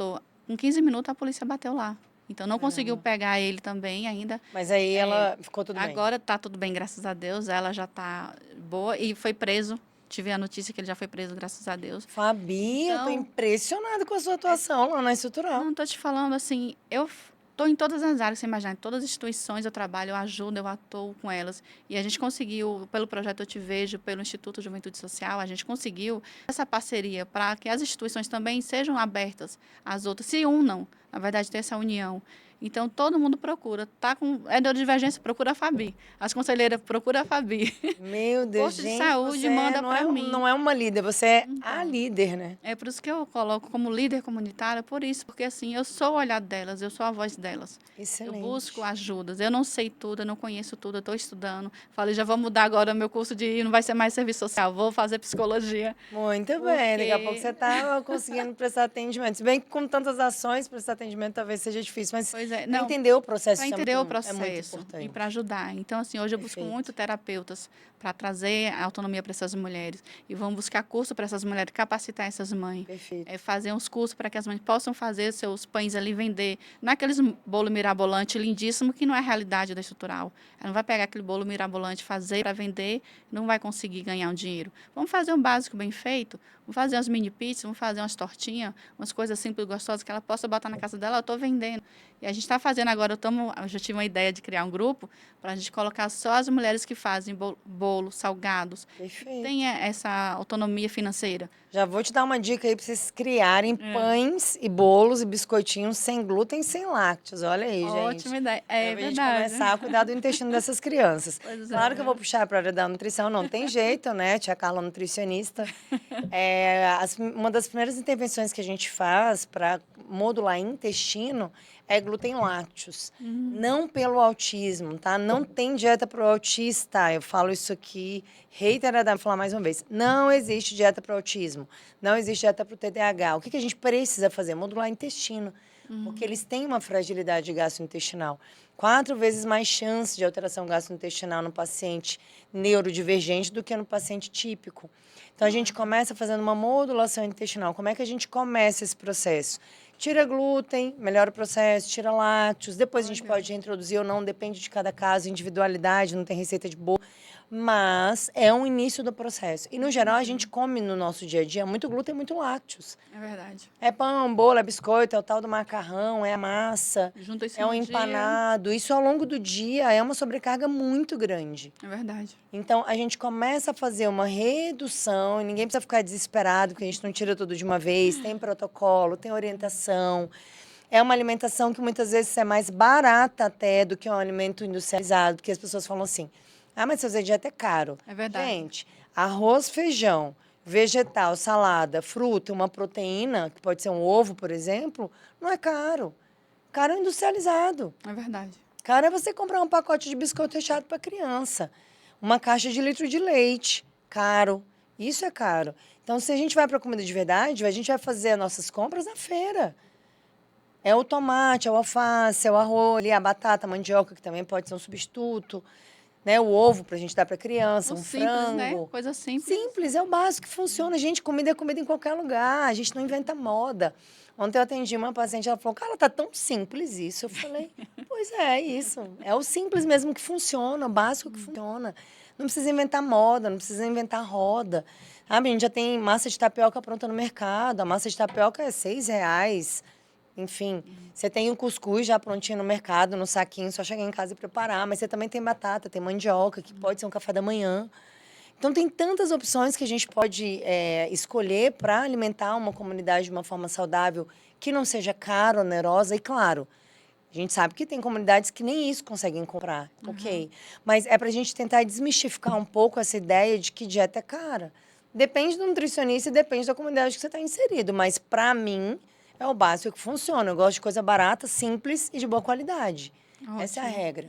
Speaker 2: com 15 minutos, a polícia bateu lá. Então, não conseguiu pegar ele também ainda.
Speaker 1: Mas aí ela ficou tudo bem.
Speaker 2: Agora tá tudo bem, graças a Deus. Ela já tá boa e foi preso. Tive a notícia que ele já foi preso, graças a Deus.
Speaker 1: Fabi, eu tô
Speaker 2: Então-
Speaker 1: impressionada com a sua atuação lá na estrutural.
Speaker 2: Não, tô te falando assim, eu estou em todas as áreas, você imagina, em todas as instituições eu trabalho, eu ajudo, eu atuo com elas. E a gente conseguiu, pelo projeto Eu Te Vejo, pelo Instituto Juventude Social, a gente conseguiu essa parceria para que as instituições também sejam abertas às outras, se unam, na verdade, ter essa união. Então, todo mundo procura. Tá com neurodivergência, procura a Fabi. As conselheiras, procura a Fabi.
Speaker 1: Meu Deus,
Speaker 2: Posto de
Speaker 1: gente,
Speaker 2: saúde
Speaker 1: você
Speaker 2: manda
Speaker 1: não
Speaker 2: para
Speaker 1: é,
Speaker 2: mim.
Speaker 1: não é uma líder, você é a
Speaker 2: Então,
Speaker 1: líder, né?
Speaker 2: é por isso que eu coloco como líder comunitária, por isso, porque assim, eu sou o olhar delas, eu sou a voz delas. Eu busco
Speaker 1: Excelente.
Speaker 2: ajudas, eu não sei tudo, eu não conheço tudo, eu estou estudando. Falei, já vou mudar agora meu curso não vai ser mais serviço social, vou fazer psicologia,
Speaker 1: Muito bem, daqui a pouco você
Speaker 2: porque,
Speaker 1: está conseguindo prestar atendimento. Se bem que com tantas ações, prestar atendimento talvez seja difícil, mas
Speaker 2: pois é,
Speaker 1: para
Speaker 2: não,
Speaker 1: entender o processo
Speaker 2: para
Speaker 1: isso
Speaker 2: entender o
Speaker 1: é muito
Speaker 2: processo e para
Speaker 1: importante.
Speaker 2: ajudar. Então, assim, hoje eu busco muito
Speaker 1: Perfeito,
Speaker 2: terapeutas para trazer a autonomia para essas mulheres e vamos buscar curso para essas mulheres, capacitar essas mães,
Speaker 1: perfeito.
Speaker 2: fazer uns cursos para que as mães possam fazer seus pães ali vender, não é aqueles bolo mirabolante lindíssimo que não é a realidade da estrutural. Ela não vai pegar aquele bolo mirabolante, fazer para vender, não vai conseguir ganhar um dinheiro. Vamos fazer um básico bem feito, vamos fazer umas mini pizzas, vamos fazer umas tortinhas, umas coisas simples e gostosas que ela possa botar na casa dela, eu estou vendendo. E a gente está fazendo agora, eu já tive uma ideia de criar um grupo para a gente colocar só as mulheres que fazem bolo, salgados, que
Speaker 1: Perfeito.
Speaker 2: tenha essa autonomia financeira.
Speaker 1: Já vou te dar uma dica aí para vocês criarem
Speaker 2: É.
Speaker 1: pães e bolos e biscoitinhos sem glúten e sem lácteos. Olha aí, gente.
Speaker 2: Ótima ideia.
Speaker 1: É
Speaker 2: É
Speaker 1: pra gente
Speaker 2: verdade.
Speaker 1: começar a cuidar do intestino dessas crianças.
Speaker 2: Pois
Speaker 1: Claro que eu vou
Speaker 2: é.
Speaker 1: puxar para a área da nutrição, não tem jeito, né? Tia Carla, nutricionista. Uma das primeiras intervenções que a gente faz para modular intestino é glúten lácteos. Não pelo autismo, tá? Não tem dieta para o autista. Eu falo isso aqui reiteradamente, vou falar mais uma vez. Não existe dieta para o autismo. Não existe dieta para o TDAH. O que a gente precisa fazer? Modular intestino. Porque eles têm uma fragilidade gastrointestinal. 4 vezes mais chance de alteração gastrointestinal no paciente neurodivergente do que no paciente típico. Então, a gente começa fazendo uma modulação intestinal. Como é que a gente começa esse processo? Tira glúten, melhora o processo, tira lácteos. Depois a gente
Speaker 2: Olha.
Speaker 1: pode introduzir ou não, depende de cada caso, individualidade, não tem receita de bolo. Mas é um início do processo. E, no geral, a gente come no nosso dia a dia muito glúten e muito lácteos.
Speaker 2: É verdade.
Speaker 1: É pão, bolo, é biscoito, é o tal do macarrão, é a massa,
Speaker 2: Junta isso
Speaker 1: é um
Speaker 2: no dia.
Speaker 1: empanado. Isso ao longo do dia é uma sobrecarga muito grande.
Speaker 2: É verdade.
Speaker 1: Então, a gente começa a fazer uma redução, e ninguém precisa ficar desesperado, porque a gente não tira tudo de uma vez, tem protocolo, tem orientação. É uma alimentação que muitas vezes é mais barata até do que um alimento industrializado, porque as pessoas falam assim, ah, mas fazer dieta é caro.
Speaker 2: É verdade.
Speaker 1: Gente, arroz, feijão, vegetal, salada, fruta, uma proteína, que pode ser um ovo, por exemplo, não é caro. Caro é industrializado.
Speaker 2: É verdade.
Speaker 1: Caro é você comprar um pacote de biscoito recheado para criança. Uma caixa de litro de leite. Caro. Isso é caro. Então, se a gente vai para comida de verdade, a gente vai fazer as nossas compras na feira. É o tomate, é o alface, é o arroz, a batata, a mandioca, que também pode ser um substituto. Né? O ovo para a gente dar para criança,
Speaker 2: O
Speaker 1: um
Speaker 2: simples, né?
Speaker 1: frango.
Speaker 2: Coisa simples.
Speaker 1: Simples, é o básico que funciona. Gente, comida é comida em qualquer lugar. A gente não inventa moda. Ontem eu atendi uma paciente, ela falou, cara, tá tão simples isso. Eu falei, pois é isso. É o simples mesmo que funciona, o básico que funciona. Não precisa inventar moda, não precisa inventar roda. Sabe, a gente já tem massa de tapioca pronta no mercado. A massa de tapioca é R$ 6. Enfim, você tem o cuscuz já prontinho no mercado, no saquinho, só chegar em casa e preparar. Mas você também tem batata, tem mandioca, que pode ser um café da manhã. Então, tem tantas opções que a gente pode escolher para alimentar uma comunidade de uma forma saudável, que não seja cara, onerosa. E, claro, a gente sabe que tem comunidades que nem isso conseguem comprar, ok? Mas é para a gente tentar desmistificar um pouco essa ideia de que dieta é cara. Depende do nutricionista e depende da comunidade que você está inserido. Mas, para mim, é o básico que funciona. Eu gosto de coisa barata, simples e de boa qualidade. Essa é a
Speaker 2: Ótimo.
Speaker 1: regra.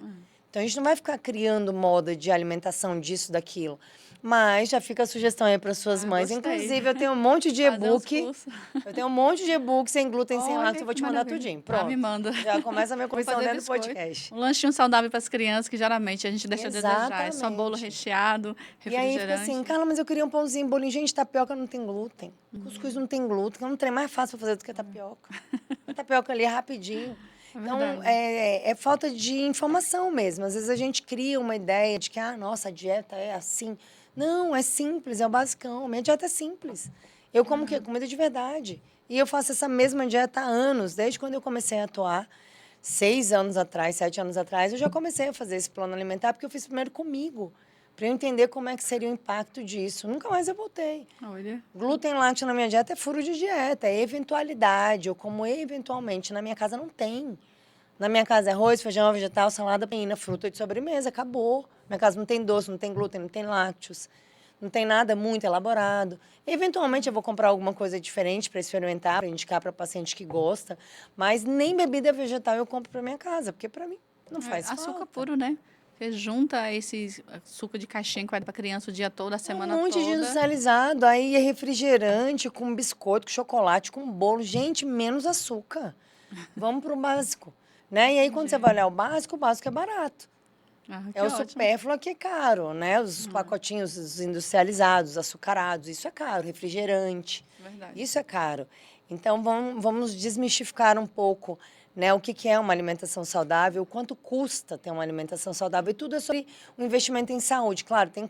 Speaker 1: Então, a gente não vai ficar criando moda de alimentação disso, daquilo. Mas já fica a sugestão aí para suas mães.
Speaker 2: Gostei.
Speaker 1: Inclusive, eu tenho um monte de
Speaker 2: Fazer uns
Speaker 1: e-book.
Speaker 2: cursos.
Speaker 1: Eu tenho um monte de e-book sem glúten, sem
Speaker 2: Olha,
Speaker 1: lácteos. Eu vou
Speaker 2: que
Speaker 1: te mandar
Speaker 2: maravilha.
Speaker 1: tudinho.
Speaker 2: Ah, me
Speaker 1: Pronto.
Speaker 2: manda.
Speaker 1: Já começa a minha
Speaker 2: Vou
Speaker 1: comissão
Speaker 2: fazer
Speaker 1: dentro do
Speaker 2: biscoito.
Speaker 1: podcast.
Speaker 2: Um lanchinho saudável para as crianças, que geralmente a gente deixa a desejar. É só bolo
Speaker 1: Exatamente.
Speaker 2: recheado,
Speaker 1: E aí fica
Speaker 2: refrigerante.
Speaker 1: assim, Carla, mas eu queria um pãozinho, bolinho. Gente, tapioca não tem glúten. Cuscuz não tem glúten. É um trem mais fácil para fazer do que a tapioca. A tapioca ali é rapidinho. Então,
Speaker 2: verdade.
Speaker 1: é falta de informação mesmo. Às vezes a gente cria uma ideia de que, nossa, a dieta é assim. Não, é simples, é o basicão. Minha dieta é simples. Eu como que comida de verdade. E eu faço essa mesma dieta há anos, desde quando eu comecei a atuar. 6 anos atrás, 7 anos atrás, eu já comecei a fazer esse plano alimentar, porque eu fiz primeiro comigo, para eu entender como é que seria o impacto disso. Nunca mais eu voltei.
Speaker 2: Olha.
Speaker 1: Glúten lácteo na minha dieta é furo de dieta, é eventualidade. Eu como eventualmente. Na minha casa não tem. Na minha casa é arroz, feijão, vegetal, salada, proteína, fruta de sobremesa, acabou. Minha casa não tem doce, não tem glúten, não tem lácteos, não tem nada muito elaborado. Eventualmente eu vou comprar alguma coisa diferente para experimentar, para indicar para paciente que gosta, mas nem bebida vegetal eu compro para minha casa, porque para mim não faz falta.
Speaker 2: Açúcar puro, né? Você junta esse suco de caixinha que vai para criança o dia todo, a semana
Speaker 1: Um monte de
Speaker 2: toda.
Speaker 1: industrializado, aí é refrigerante, com biscoito, com chocolate, com bolo. Gente, menos açúcar. Vamos pro básico, né? E aí, quando você vai olhar o básico é barato.
Speaker 2: Que
Speaker 1: É o
Speaker 2: ótimo.
Speaker 1: supérfluo que é caro, né? Os pacotinhos os industrializados, açucarados, isso é caro. Refrigerante,
Speaker 2: Verdade.
Speaker 1: isso é caro. Então, vamos desmistificar um pouco, né, o que é uma alimentação saudável, o quanto custa ter uma alimentação saudável. E tudo é sobre o investimento em saúde. Claro, tem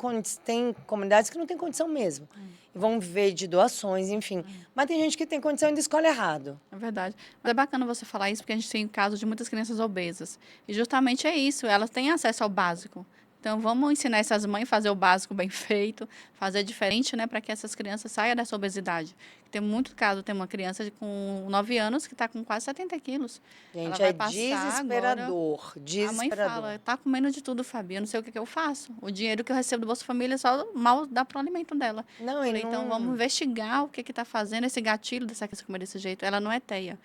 Speaker 1: comunidades que não têm condição mesmo. E vão viver de doações, enfim. Mas tem gente que tem condição e ainda escolhe errado.
Speaker 2: É verdade. Mas é bacana você falar isso, porque a gente tem casos de muitas crianças obesas. E justamente é isso, elas têm acesso ao básico. Então, vamos ensinar essas mães a fazer o básico bem feito, fazer diferente, né, para que essas crianças saiam dessa obesidade. Tem muito caso, tem uma criança com 9 anos que está com quase 70 quilos. Ela
Speaker 1: Gente,
Speaker 2: vai
Speaker 1: é
Speaker 2: passar
Speaker 1: desesperador,
Speaker 2: agora. A mãe
Speaker 1: desesperador.
Speaker 2: fala, tá comendo de tudo, Fabi, eu não sei o que eu faço. O dinheiro que eu recebo do Bolsa Família só mal dá para o alimento dela.
Speaker 1: Não,
Speaker 2: Falei, então vamos investigar o que está fazendo esse gatilho dessa criança comer desse jeito. Ela não é TEA.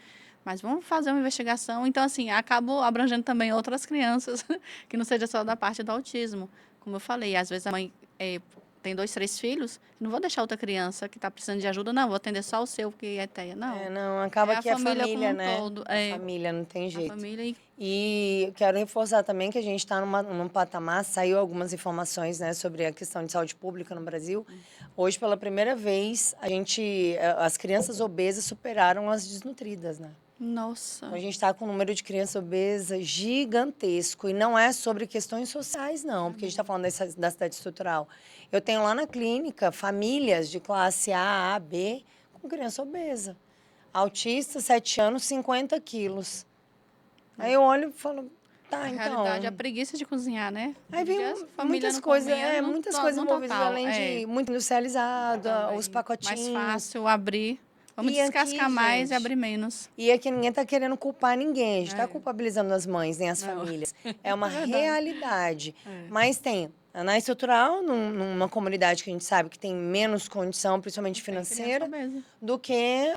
Speaker 2: Mas vamos fazer uma investigação. Então, assim, acabo abrangendo também outras crianças, que não seja só da parte do autismo. Como eu falei, às vezes a mãe tem 2, 3 filhos, não vou deixar outra criança que está precisando de ajuda, não, vou atender só o seu, que é TEA. Não.
Speaker 1: Não, acaba
Speaker 2: É a
Speaker 1: que a
Speaker 2: família
Speaker 1: família,
Speaker 2: como um
Speaker 1: né?
Speaker 2: todo.
Speaker 1: A família, não tem
Speaker 2: A
Speaker 1: jeito.
Speaker 2: família
Speaker 1: E quero reforçar também que a gente está num patamar, saiu algumas informações, né, sobre a questão de saúde pública no Brasil. Hoje, pela primeira vez, as crianças obesas superaram as desnutridas, né?
Speaker 2: Nossa.
Speaker 1: Então, a gente está com um número de crianças obesas gigantesco. E não é sobre questões sociais, não, porque a gente está falando da cidade estrutural. Eu tenho lá na clínica famílias de classe A, B, com criança obesa. Autista, 7 anos, 50 quilos. Aí eu olho e falo, tá,
Speaker 2: A
Speaker 1: então...
Speaker 2: realidade é a preguiça de cozinhar, né?
Speaker 1: Aí vem
Speaker 2: Porque a família
Speaker 1: muitas
Speaker 2: não
Speaker 1: coisas,
Speaker 2: comia
Speaker 1: muitas
Speaker 2: no
Speaker 1: coisas envolvidas,
Speaker 2: total,
Speaker 1: além de muito industrializado,
Speaker 2: também.
Speaker 1: os pacotinhos.
Speaker 2: Mais fácil abrir. Vamos
Speaker 1: E aqui,
Speaker 2: descascar mais
Speaker 1: gente,
Speaker 2: e abrir menos.
Speaker 1: E aqui ninguém está querendo culpar ninguém, a gente está
Speaker 2: É.
Speaker 1: culpabilizando as mães, nem as
Speaker 2: Não.
Speaker 1: famílias. É uma
Speaker 2: Verdade.
Speaker 1: realidade.
Speaker 2: É.
Speaker 1: Mas tem, na estrutural, numa comunidade que a gente sabe que tem menos condição, principalmente
Speaker 2: Tem criança
Speaker 1: financeira,
Speaker 2: obesa.
Speaker 1: do que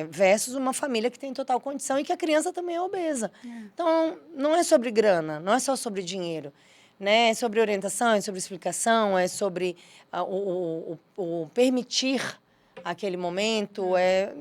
Speaker 1: versus uma família que tem total condição e que a criança também é obesa. Então, não é sobre grana, não é só sobre dinheiro. Né? É sobre orientação, é sobre explicação, é sobre o permitir aquele momento,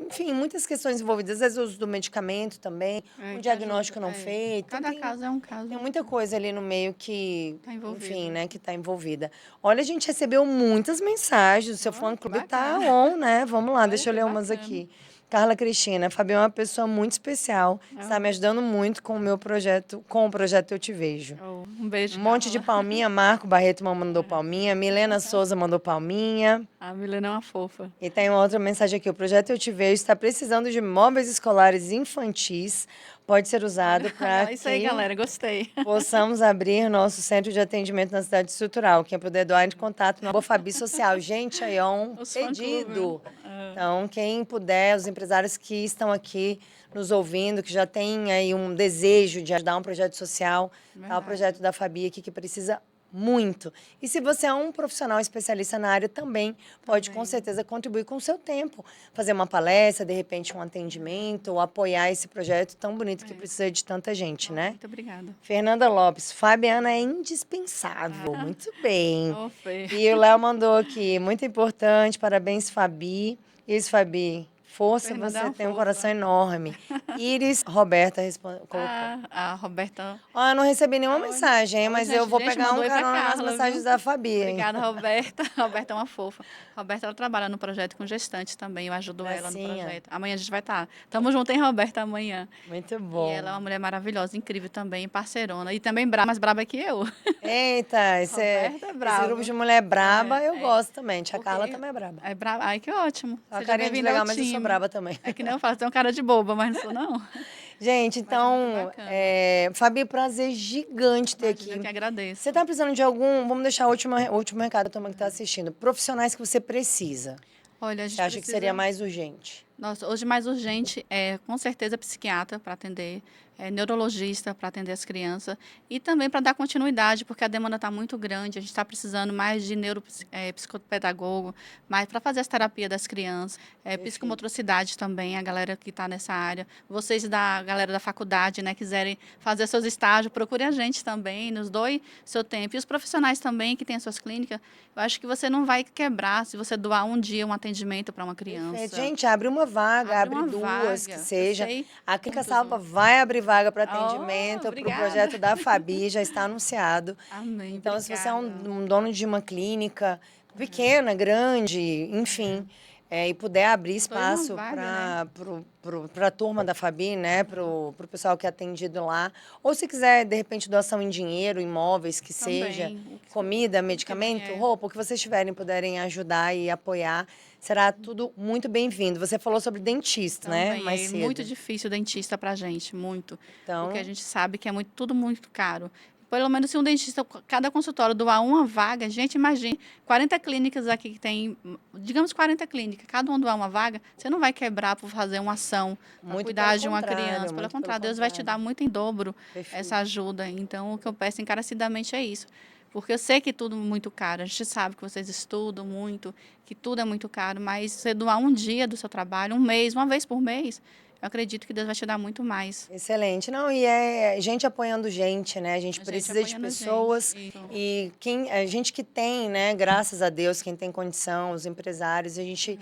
Speaker 1: enfim, muitas questões envolvidas, às vezes o uso do medicamento também, um diagnóstico não feito.
Speaker 2: Cada
Speaker 1: Tem-
Speaker 2: caso é um caso.
Speaker 1: Tem muita coisa ali no meio que,
Speaker 2: Tá envolvido.
Speaker 1: enfim, né, que está envolvida. Olha, a gente recebeu muitas mensagens, o seu fã-clube tá
Speaker 2: bacana.
Speaker 1: on, né? Vamos lá,
Speaker 2: Olha
Speaker 1: deixa eu
Speaker 2: que
Speaker 1: ler umas
Speaker 2: bacana.
Speaker 1: aqui. Carla Cristina, Fabiana é uma pessoa muito especial, está me ajudando muito com o meu projeto, com o projeto Eu Te Vejo.
Speaker 2: Um beijo,
Speaker 1: Um monte de
Speaker 2: Carla.
Speaker 1: palminha, Marco Barreto mandou palminha, Milena Souza mandou palminha.
Speaker 2: A Milena é uma fofa.
Speaker 1: E tem uma outra mensagem aqui. O projeto Eu Te Vejo está precisando de móveis escolares infantis. Pode ser usado para
Speaker 2: Isso aí,
Speaker 1: que
Speaker 2: galera, gostei.
Speaker 1: possamos abrir nosso centro de atendimento na cidade estrutural. Quem puder doar, entre em contato no Fabi Social. Gente, aí é um
Speaker 2: Os
Speaker 1: pedido.
Speaker 2: fã-clube.
Speaker 1: Então, quem puder, os empresários que estão aqui nos ouvindo, que já têm aí um desejo de ajudar um projeto social, tá o
Speaker 2: Verdade.
Speaker 1: projeto da Fabi aqui que precisa muito. E se você é um profissional especialista na área, também pode, com certeza, contribuir com o seu tempo. Fazer uma palestra, de repente um atendimento, ou apoiar esse projeto tão bonito que precisa de tanta gente, né?
Speaker 2: Muito obrigada.
Speaker 1: Fernanda Lopes, Fabiana é indispensável. Muito bem.
Speaker 2: Ô, Fê.
Speaker 1: E o Léo mandou aqui, muito importante, parabéns, Fabi. Isso, Fabi. Força,
Speaker 2: Fernanda é
Speaker 1: você
Speaker 2: uma
Speaker 1: tem um
Speaker 2: fofa.
Speaker 1: coração enorme. Iris Roberta colocou.
Speaker 2: A Roberta.
Speaker 1: Ó, eu não recebi nenhuma mensagem, hein, mas
Speaker 2: gente,
Speaker 1: eu vou
Speaker 2: gente,
Speaker 1: pegar
Speaker 2: mandou
Speaker 1: um
Speaker 2: aí pra
Speaker 1: carona nas
Speaker 2: Carla,
Speaker 1: mensagens
Speaker 2: viu?
Speaker 1: da Fabi, hein?
Speaker 2: Obrigada, Roberta. Roberta é uma fofa. Roberta, ela trabalha no projeto com gestantes também. Eu ajudo ela no
Speaker 1: Gracinha.
Speaker 2: projeto. Amanhã a gente vai estar. Tamo junto, hein, Roberta, amanhã.
Speaker 1: Muito
Speaker 2: E
Speaker 1: bom.
Speaker 2: ela é uma mulher maravilhosa, incrível também, parceirona. E também braba, mais braba que eu.
Speaker 1: Eita,
Speaker 2: Roberta é brava.
Speaker 1: esse grupo de mulher braba eu
Speaker 2: É.
Speaker 1: gosto também. Tia
Speaker 2: Porque
Speaker 1: Carla também é braba.
Speaker 2: É braba. Ai, que ótimo.
Speaker 1: Uma
Speaker 2: Seja
Speaker 1: carinha de
Speaker 2: bem-vinda ao
Speaker 1: legal, mas eu sou
Speaker 2: time.
Speaker 1: braba também.
Speaker 2: É que nem eu falo, tem um cara de boba, mas não sou, não.
Speaker 1: Gente, então,
Speaker 2: muito bacana.
Speaker 1: Fabi, prazer gigante ter
Speaker 2: Imagina, eu que
Speaker 1: aqui.
Speaker 2: agradeço.
Speaker 1: Você está precisando de algum, vamos deixar o último recado, a turma que está assistindo. Profissionais que você precisa.
Speaker 2: Olha, a gente
Speaker 1: Você acha que
Speaker 2: precisa-
Speaker 1: seria mais urgente?
Speaker 2: Nossa, hoje mais urgente é, com certeza, psiquiatra para atender, neurologista para atender as crianças e também para dar continuidade, porque a demanda está muito grande, a gente está precisando mais de neuropsicopedagogo, mais para fazer as terapias das crianças,
Speaker 1: Perfeito.
Speaker 2: psicomotricidade também, a galera que está nessa área. Vocês da galera da faculdade, né, quiserem fazer seus estágios, procure a gente também, nos doe seu tempo. E os profissionais também que têm as suas clínicas, eu acho que você não vai quebrar se você doar um dia um atendimento para uma criança.
Speaker 1: Perfeito. Gente, abre uma vaga, abre
Speaker 2: uma
Speaker 1: duas, que
Speaker 2: vaga. Eu
Speaker 1: seja.
Speaker 2: sei
Speaker 1: A Clínica
Speaker 2: muitos
Speaker 1: Salva
Speaker 2: outros.
Speaker 1: vai abrir vaga para
Speaker 2: Oh,
Speaker 1: atendimento para o
Speaker 2: obrigada.
Speaker 1: projeto da Fabi, já está anunciado.
Speaker 2: Amém,
Speaker 1: Então, se você é
Speaker 2: obrigada.
Speaker 1: um dono de uma clínica pequena, grande, enfim, e puder abrir
Speaker 2: Doe uma
Speaker 1: espaço
Speaker 2: vaga, né?
Speaker 1: para a turma da Fabi, né, para o pessoal que é atendido lá, ou se quiser, de repente, doação em dinheiro, imóveis, que seja,
Speaker 2: Também. O que-
Speaker 1: comida,
Speaker 2: tudo que vem
Speaker 1: medicamento, roupa, o que vocês tiverem, puderem ajudar e apoiar, será tudo muito bem-vindo. Você falou sobre dentista, né,
Speaker 2: Também
Speaker 1: mais
Speaker 2: é
Speaker 1: cedo.
Speaker 2: muito difícil o dentista pra gente, muito.
Speaker 1: Então,
Speaker 2: Porque a gente sabe que é tudo muito caro. Pelo menos se um dentista, cada consultório doar uma vaga, gente, imagine, 40 clínicas aqui que tem, digamos 40 clínicas, cada um doar uma vaga, você não vai quebrar por fazer uma ação, para
Speaker 1: muito
Speaker 2: cuidar
Speaker 1: pelo
Speaker 2: de uma
Speaker 1: contrário,
Speaker 2: criança. Pelo
Speaker 1: muito pelo
Speaker 2: contrário, Deus vai te dar
Speaker 1: contrário.
Speaker 2: muito em dobro
Speaker 1: Perfeito.
Speaker 2: essa ajuda. Então, o que eu peço encarecidamente é isso. Porque eu sei que tudo é muito caro. A gente sabe que vocês estudam muito, que tudo é muito caro, mas você doar um dia do seu trabalho, um mês, uma vez por mês, eu acredito que Deus vai te dar muito mais.
Speaker 1: Excelente. Não, e é gente apoiando gente, né? A gente
Speaker 2: A gente
Speaker 1: precisa de
Speaker 2: apoiando a gente.
Speaker 1: pessoas
Speaker 2: Isso.
Speaker 1: e a gente que tem, né? Graças a Deus, quem tem condição, os empresários, a gente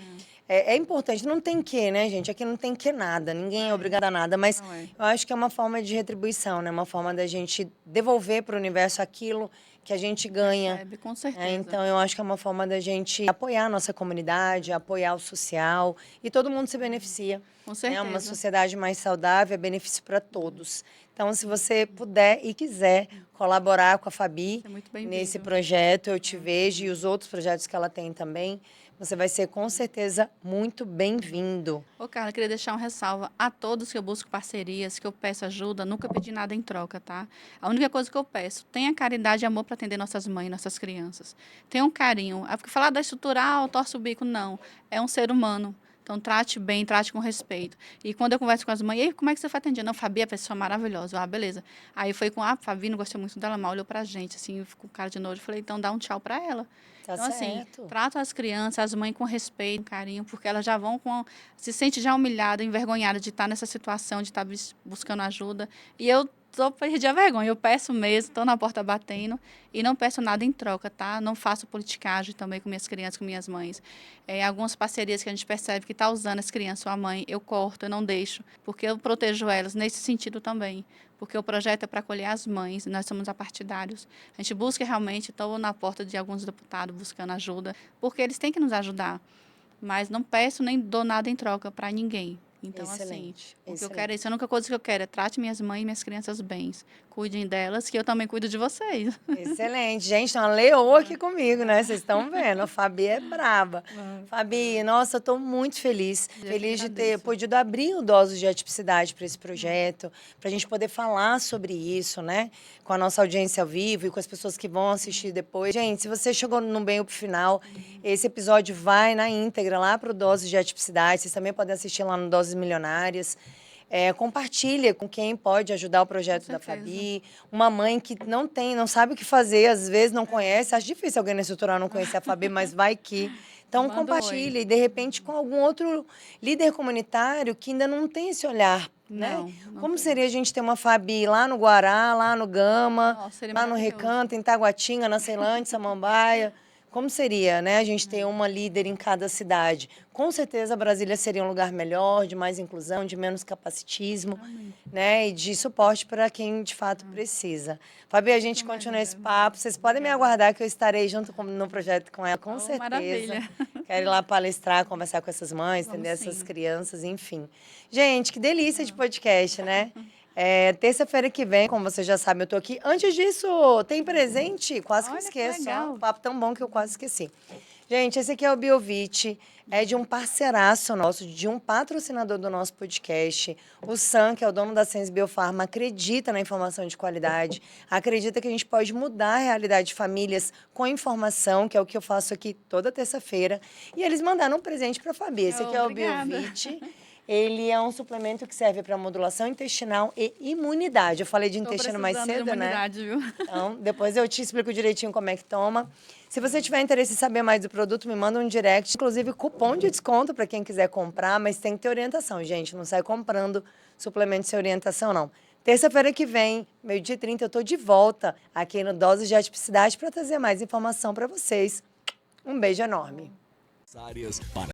Speaker 1: é importante. Não tem que, né, gente? Aqui não tem que nada. Ninguém é obrigado a nada, mas
Speaker 2: Não é.
Speaker 1: eu acho que é uma forma de retribuição, né? Uma forma da gente devolver para o universo aquilo que a gente ganha.
Speaker 2: Recebe, com certeza.
Speaker 1: Então, eu acho que é uma forma da gente apoiar a nossa comunidade, apoiar o social e todo mundo se beneficia.
Speaker 2: Com certeza.
Speaker 1: Uma sociedade mais saudável é benefício para todos. Então, se você puder e quiser colaborar com a Fabi
Speaker 2: Você é muito bem-vindo.
Speaker 1: nesse projeto, eu te vejo e os outros projetos que ela tem também, você vai ser com certeza muito bem-vindo.
Speaker 2: Ô, Carla, eu queria deixar uma ressalva a todos que eu busco parcerias, que eu peço ajuda, nunca pedi nada em troca, tá? A única coisa que eu peço, tenha caridade e amor para atender nossas mães, nossas crianças. Tenha um carinho. Porque falar da estrutural, torce o bico, não. É um ser humano. Então, trate bem, trate com respeito. E quando eu converso com as mães, e aí, como é que você foi atendendo? Não, Fabi é pessoa maravilhosa. Ah, beleza. Aí foi com a Fabi, não gostei muito dela, mas olhou pra gente, assim, com cara de nojo. Falei, então dá um tchau pra ela.
Speaker 1: Tá
Speaker 2: Então, assim,
Speaker 1: certo.
Speaker 2: trato as crianças, as mães com respeito, carinho, porque elas já vão se sente já humilhada, envergonhada de estar nessa situação, de estar buscando ajuda. E eu perdi a vergonha, eu peço mesmo, estou na porta batendo e não peço nada em troca, tá? Não faço politicagem também com minhas crianças, com minhas mães. Algumas parcerias que a gente percebe que está usando as crianças ou a mãe, eu corto, eu não deixo, porque eu protejo elas nesse sentido também. Porque o projeto é para acolher as mães, nós somos apartidários. A gente busca realmente, estou na porta de alguns deputados buscando ajuda, porque eles têm que nos ajudar. Mas não peço nem dou nada em troca para ninguém. Então,
Speaker 1: Excelente,
Speaker 2: assim, o que eu
Speaker 1: excelente.
Speaker 2: quero é isso. A única coisa que eu quero é trate minhas mães e minhas crianças bem. Cuidem delas, que eu também cuido de vocês.
Speaker 1: Excelente. Gente, tem uma leoa aqui comigo, né? Vocês estão vendo. A Fabi é braba. Fabi, nossa, eu estou muito feliz.
Speaker 2: Eu que
Speaker 1: Feliz de ter
Speaker 2: agradeço.
Speaker 1: podido abrir o Doses de Atipicidade para esse projeto, para a gente poder falar sobre isso, né? Com a nossa audiência ao vivo e com as pessoas que vão assistir depois. Gente, se você chegou no meio pro final, esse episódio vai na íntegra lá para o Doses de Atipicidade. Vocês também podem assistir lá no Doses Milionárias. Compartilha com quem pode ajudar o projeto da
Speaker 2: certeza.
Speaker 1: Fabi. Uma mãe que não sabe o que fazer, às vezes não conhece. Acho difícil alguém na estrutural não conhecer a Fabi, mas vai que. Então,
Speaker 2: Manda um
Speaker 1: compartilhe.
Speaker 2: oi.
Speaker 1: E, de repente, com algum outro líder comunitário que ainda não tem esse olhar, né?
Speaker 2: Não
Speaker 1: Como
Speaker 2: tem.
Speaker 1: seria a gente ter uma Fabi lá no Guará, lá no Gama,
Speaker 2: Nossa, seria
Speaker 1: lá no
Speaker 2: maravilhoso.
Speaker 1: Recanto, em Taguatinga, na Ceilândia, Samambaia? Como seria, né, a gente ter uma líder em cada cidade? Com certeza, Brasília seria um lugar melhor, de mais inclusão, de menos capacitismo, né, e de suporte para quem de fato precisa. Fabi, a gente continua esse papo. Vocês podem me aguardar que eu estarei junto no projeto com ela, com certeza.
Speaker 2: Maravilha.
Speaker 1: Quero ir lá palestrar, conversar com essas mães,
Speaker 2: Vamos
Speaker 1: atender essas
Speaker 2: sim.
Speaker 1: crianças, enfim. Gente, que delícia de podcast, né? Terça-feira que vem, como você já sabe, eu tô aqui. Antes disso, tem presente? Quase que eu
Speaker 2: Olha que
Speaker 1: esqueço.
Speaker 2: legal.
Speaker 1: Um papo tão bom que eu quase esqueci. Gente, esse aqui é o Biovit, é de um parceiraço nosso, de um patrocinador do nosso podcast. O Sam, que é o dono da Sens Biofarma, acredita na informação de qualidade, acredita que a gente pode mudar a realidade de famílias com informação, que é o que eu faço aqui toda terça-feira. E eles mandaram um presente para a Fabi. Esse aqui é o
Speaker 2: Obrigada.
Speaker 1: Biovit. Ele é um suplemento que serve para modulação intestinal e imunidade. Eu falei de
Speaker 2: Tô
Speaker 1: intestino mais
Speaker 2: precisando de
Speaker 1: cedo, né?
Speaker 2: imunidade, viu?
Speaker 1: Então, depois eu te explico direitinho como é que toma. Se você tiver interesse em saber mais do produto, me manda um direct. Inclusive, cupom de desconto para quem quiser comprar, mas tem que ter orientação, gente. Não sai comprando suplemento sem orientação, não. Terça-feira que vem, 12h30, eu estou de volta aqui no Doses de Atipicidade para trazer mais informação para vocês. Um beijo enorme.
Speaker 3: Para